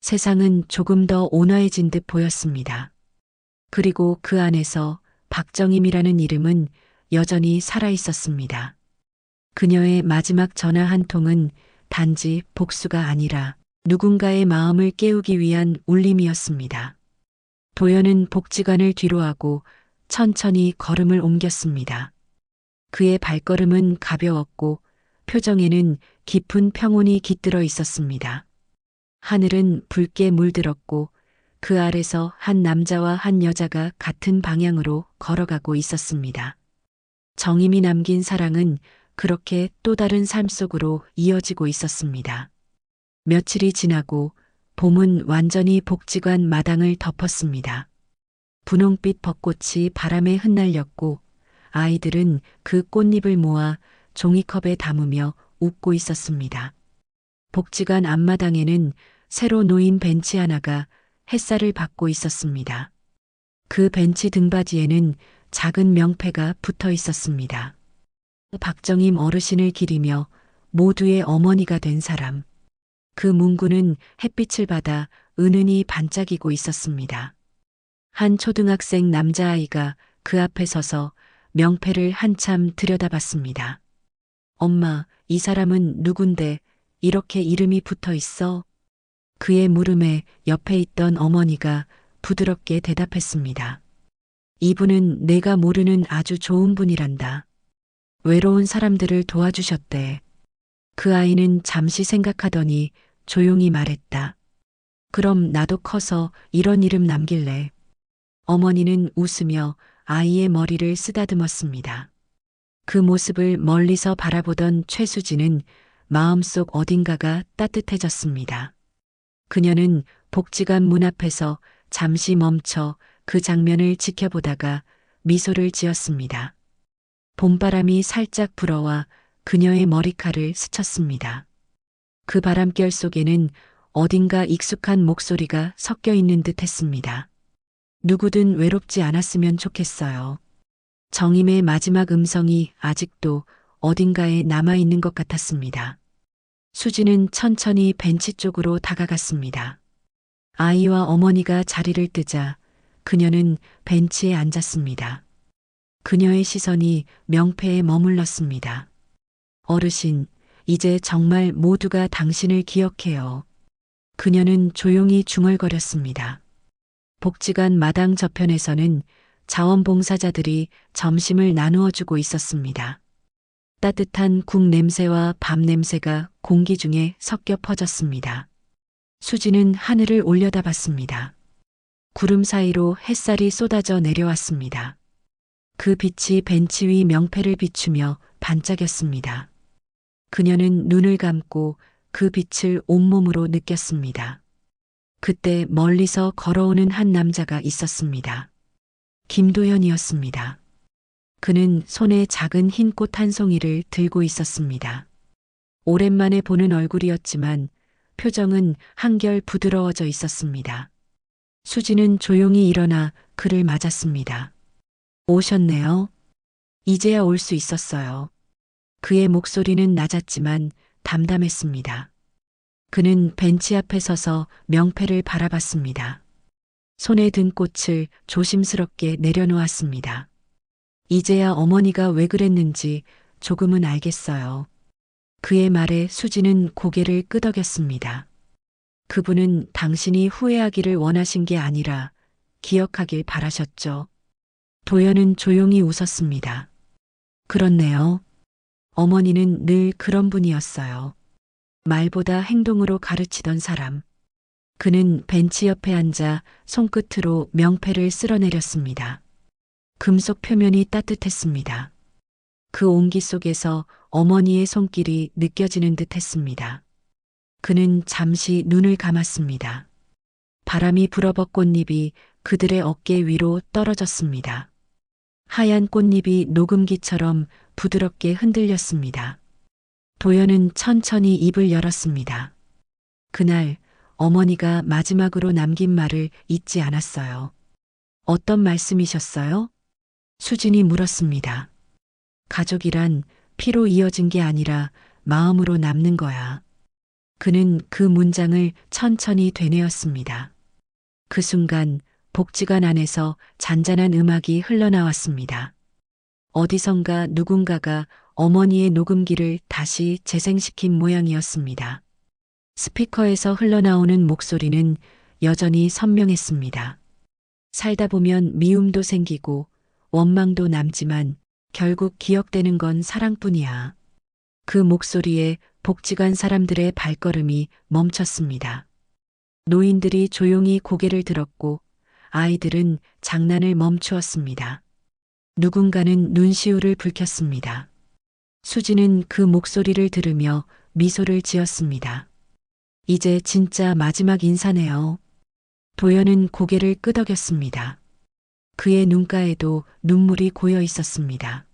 Speaker 1: 세상은 조금 더 온화해진 듯 보였습니다. 그리고 그 안에서 박정임이라는 이름은 여전히 살아 있었습니다. 그녀의 마지막 전화 한 통은 단지 복수가 아니라 누군가의 마음을 깨우기 위한 울림이었습니다. 도연은 복지관을 뒤로하고 천천히 걸음을 옮겼습니다. 그의 발걸음은 가벼웠고 표정에는 깊은 평온이 깃들어 있었습니다. 하늘은 붉게 물들었고 그 아래서 한 남자와 한 여자가 같은 방향으로 걸어가고 있었습니다. 정임이 남긴 사랑은 그렇게 또 다른 삶 속으로 이어지고 있었습니다. 며칠이 지나고 봄은 완전히 복지관 마당을 덮었습니다. 분홍빛 벚꽃이 바람에 흩날렸고 아이들은 그 꽃잎을 모아 종이컵에 담으며 웃고 있었습니다. 복지관 앞마당에는 새로 놓인 벤치 하나가 햇살을 받고 있었습니다. 그 벤치 등받이에는 작은 명패가 붙어 있었습니다. 박정임 어르신을 기리며 모두의 어머니가 된 사람. 그 문구는 햇빛을 받아 은은히 반짝이고 있었습니다. 한 초등학생 남자아이가 그 앞에 서서 명패를 한참 들여다봤습니다. 엄마, 이 사람은 누군데 이렇게 이름이 붙어 있어? 그의 물음에 옆에 있던 어머니가 부드럽게 대답했습니다. 이분은 내가 모르는 아주 좋은 분이란다. 외로운 사람들을 도와주셨대. 그 아이는 잠시 생각하더니 조용히 말했다. 그럼 나도 커서 이런 이름 남길래. 어머니는 웃으며 아이의 머리를 쓰다듬었습니다. 그 모습을 멀리서 바라보던 최수진은 마음속 어딘가가 따뜻해졌습니다. 그녀는 복지관 문 앞에서 잠시 멈춰 그 장면을 지켜보다가 미소를 지었습니다. 봄바람이 살짝 불어와 그녀의 머리칼을 스쳤습니다. 그 바람결 속에는 어딘가 익숙한 목소리가 섞여 있는 듯 했습니다. 누구든 외롭지 않았으면 좋겠어요. 정임의 마지막 음성이 아직도 어딘가에 남아있는 것 같았습니다. 수지는 천천히 벤치 쪽으로 다가갔습니다. 아이와 어머니가 자리를 뜨자 그녀는 벤치에 앉았습니다. 그녀의 시선이 명패에 머물렀습니다. 어르신, 이제 정말 모두가 당신을 기억해요. 그녀는 조용히 중얼거렸습니다. 복지관 마당 저편에서는 자원봉사자들이 점심을 나누어 주고 있었습니다. 따뜻한 국 냄새와 밥 냄새가 공기 중에 섞여 퍼졌습니다. 수지는 하늘을 올려다봤습니다. 구름 사이로 햇살이 쏟아져 내려왔습니다. 그 빛이 벤치 위 명패를 비추며 반짝였습니다. 그녀는 눈을 감고 그 빛을 온몸으로 느꼈습니다. 그때 멀리서 걸어오는 한 남자가 있었습니다. 김도현이었습니다. 그는 손에 작은 흰 꽃 한 송이를 들고 있었습니다. 오랜만에 보는 얼굴이었지만 표정은 한결 부드러워져 있었습니다. 수지는 조용히 일어나 그를 맞았습니다. 오셨네요. 이제야 올 수 있었어요. 그의 목소리는 낮았지만 담담했습니다. 그는 벤치 앞에 서서 명패를 바라봤습니다. 손에 든 꽃을 조심스럽게 내려놓았습니다. 이제야 어머니가 왜 그랬는지 조금은 알겠어요. 그의 말에 수지는 고개를 끄덕였습니다. 그분은 당신이 후회하기를 원하신 게 아니라 기억하길 바라셨죠. 도연은 조용히 웃었습니다. 그렇네요. 어머니는 늘 그런 분이었어요. 말보다 행동으로 가르치던 사람. 그는 벤치 옆에 앉아 손끝으로 명패를 쓸어내렸습니다. 금속 표면이 따뜻했습니다. 그 온기 속에서 어머니의 손길이 느껴지는 듯 했습니다. 그는 잠시 눈을 감았습니다. 바람이 불어버 꽃잎이 그들의 어깨 위로 떨어졌습니다. 하얀 꽃잎이 녹음기처럼 부드럽게 흔들렸습니다. 도연은 천천히 입을 열었습니다. 그날 어머니가 마지막으로 남긴 말을 잊지 않았어요. 어떤 말씀이셨어요? 수진이 물었습니다. 가족이란 피로 이어진 게 아니라 마음으로 남는 거야. 그는 그 문장을 천천히 되뇌었습니다. 그 순간 복지관 안에서 잔잔한 음악이 흘러나왔습니다. 어디선가 누군가가 어머니의 녹음기를 다시 재생시킨 모양이었습니다. 스피커에서 흘러나오는 목소리는 여전히 선명했습니다. 살다 보면 미움도 생기고 원망도 남지만 결국 기억되는 건 사랑뿐이야. 그 목소리에 복지관 사람들의 발걸음이 멈췄습니다. 노인들이 조용히 고개를 들었고 아이들은 장난을 멈추었습니다. 누군가는 눈시울을 붉혔습니다. 수지는 그 목소리를 들으며 미소를 지었습니다. 이제 진짜 마지막 인사네요. 도연은 고개를 끄덕였습니다. 그의 눈가에도 눈물이 고여 있었습니다.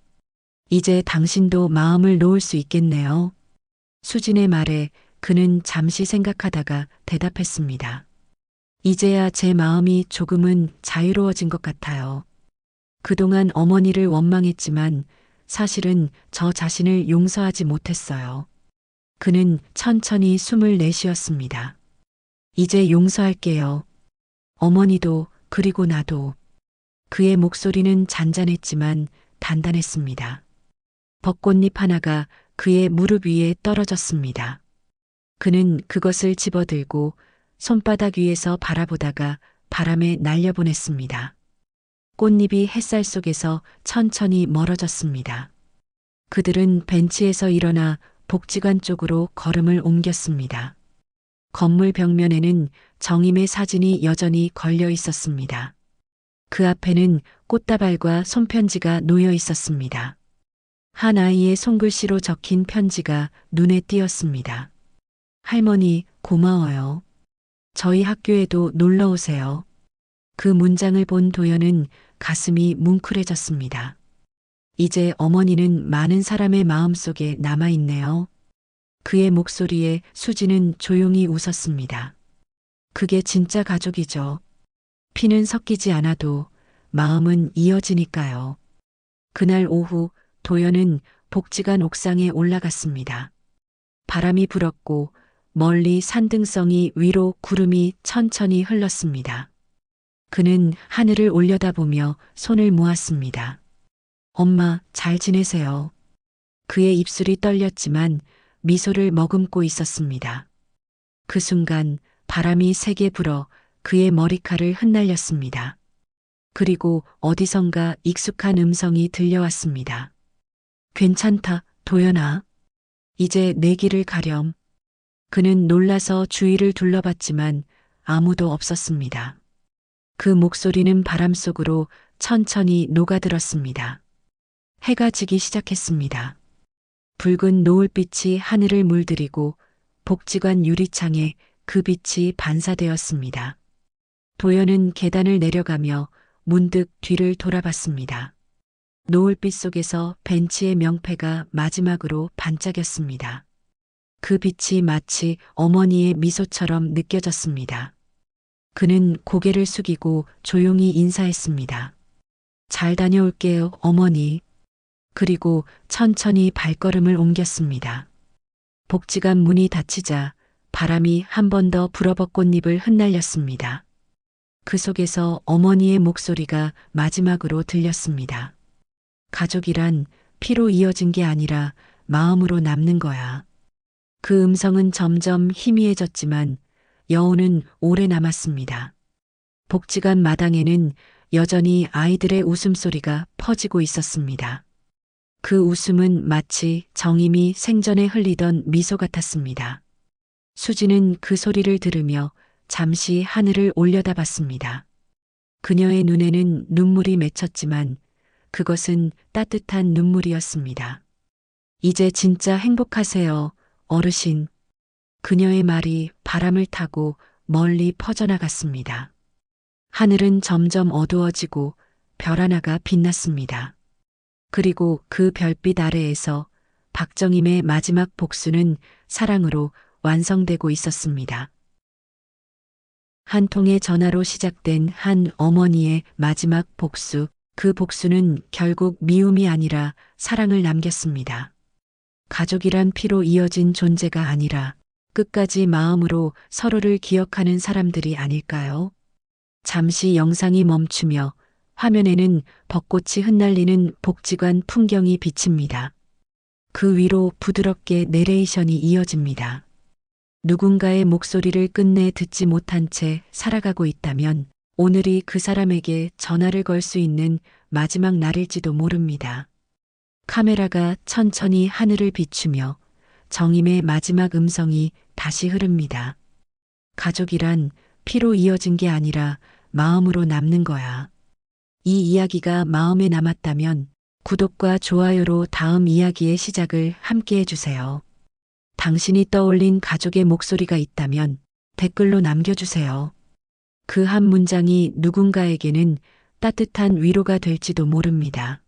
Speaker 1: 이제 당신도 마음을 놓을 수 있겠네요. 수진의 말에 그는 잠시 생각하다가 대답했습니다. 이제야 제 마음이 조금은 자유로워진 것 같아요. 그동안 어머니를 원망했지만 사실은 저 자신을 용서하지 못했어요. 그는 천천히 숨을 내쉬었습니다. 이제 용서할게요. 어머니도 그리고 나도. 그의 목소리는 잔잔했지만 단단했습니다. 벚꽃잎 하나가 그의 무릎 위에 떨어졌습니다. 그는 그것을 집어들고 손바닥 위에서 바라보다가 바람에 날려보냈습니다. 꽃잎이 햇살 속에서 천천히 멀어졌습니다. 그들은 벤치에서 일어나 복지관 쪽으로 걸음을 옮겼습니다. 건물 벽면에는 정임의 사진이 여전히 걸려 있었습니다. 그 앞에는 꽃다발과 손편지가 놓여 있었습니다. 한 아이의 손글씨로 적힌 편지가 눈에 띄었습니다. 할머니, 고마워요. 저희 학교에도 놀러 오세요. 그 문장을 본 도연은 가슴이 뭉클해졌습니다. 이제 어머니는 많은 사람의 마음속에 남아있네요. 그의 목소리에 수지는 조용히 웃었습니다. 그게 진짜 가족이죠. 피는 섞이지 않아도 마음은 이어지니까요. 그날 오후 도연은 복지관 옥상에 올라갔습니다. 바람이 불었고 멀리 산등성이 위로 구름이 천천히 흘렀습니다. 그는 하늘을 올려다보며 손을 모았습니다. 엄마, 잘 지내세요. 그의 입술이 떨렸지만 미소를 머금고 있었습니다. 그 순간 바람이 세게 불어 그의 머리칼을 흩날렸습니다. 그리고 어디선가 익숙한 음성이 들려왔습니다. 괜찮다, 도연아. 이제 내 길을 가렴. 그는 놀라서 주위를 둘러봤지만 아무도 없었습니다. 그 목소리는 바람 속으로 천천히 녹아들었습니다. 해가 지기 시작했습니다. 붉은 노을빛이 하늘을 물들이고 복지관 유리창에 그 빛이 반사되었습니다. 도연은 계단을 내려가며 문득 뒤를 돌아봤습니다. 노을빛 속에서 벤치의 명패가 마지막으로 반짝였습니다. 그 빛이 마치 어머니의 미소처럼 느껴졌습니다. 그는 고개를 숙이고 조용히 인사했습니다. 잘 다녀올게요, 어머니. 그리고 천천히 발걸음을 옮겼습니다. 복지관 문이 닫히자 바람이 한 번 더 불어벗 꽃잎을 흩날렸습니다. 그 속에서 어머니의 목소리가 마지막으로 들렸습니다. 가족이란 피로 이어진 게 아니라 마음으로 남는 거야. 그 음성은 점점 희미해졌지만 여운은 오래 남았습니다. 복지관 마당에는 여전히 아이들의 웃음소리가 퍼지고 있었습니다. 그 웃음은 마치 정임이 생전에 흘리던 미소 같았습니다. 수지는 그 소리를 들으며 잠시 하늘을 올려다봤습니다. 그녀의 눈에는 눈물이 맺혔지만 그것은 따뜻한 눈물이었습니다. 이제 진짜 행복하세요, 어르신. 그녀의 말이 바람을 타고 멀리 퍼져나갔습니다. 하늘은 점점 어두워지고 별 하나가 빛났습니다. 그리고 그 별빛 아래에서 박정임의 마지막 복수는 사랑으로 완성되고 있었습니다. 한 통의 전화로 시작된 한 어머니의 마지막 복수, 그 복수는 결국 미움이 아니라 사랑을 남겼습니다. 가족이란 피로 이어진 존재가 아니라 끝까지 마음으로 서로를 기억하는 사람들이 아닐까요? 잠시 영상이 멈추며 화면에는 벚꽃이 흩날리는 복지관 풍경이 비칩니다. 그 위로 부드럽게 내레이션이 이어집니다. 누군가의 목소리를 끝내 듣지 못한 채 살아가고 있다면 오늘이 그 사람에게 전화를 걸 수 있는 마지막 날일지도 모릅니다. 카메라가 천천히 하늘을 비추며 정임의 마지막 음성이 다시 흐릅니다. 가족이란 피로 이어진 게 아니라 마음으로 남는 거야. 이 이야기가 마음에 남았다면 구독과 좋아요로 다음 이야기의 시작을 함께 해주세요. 당신이 떠올린 가족의 목소리가 있다면 댓글로 남겨주세요. 그 한 문장이 누군가에게는 따뜻한 위로가 될지도 모릅니다.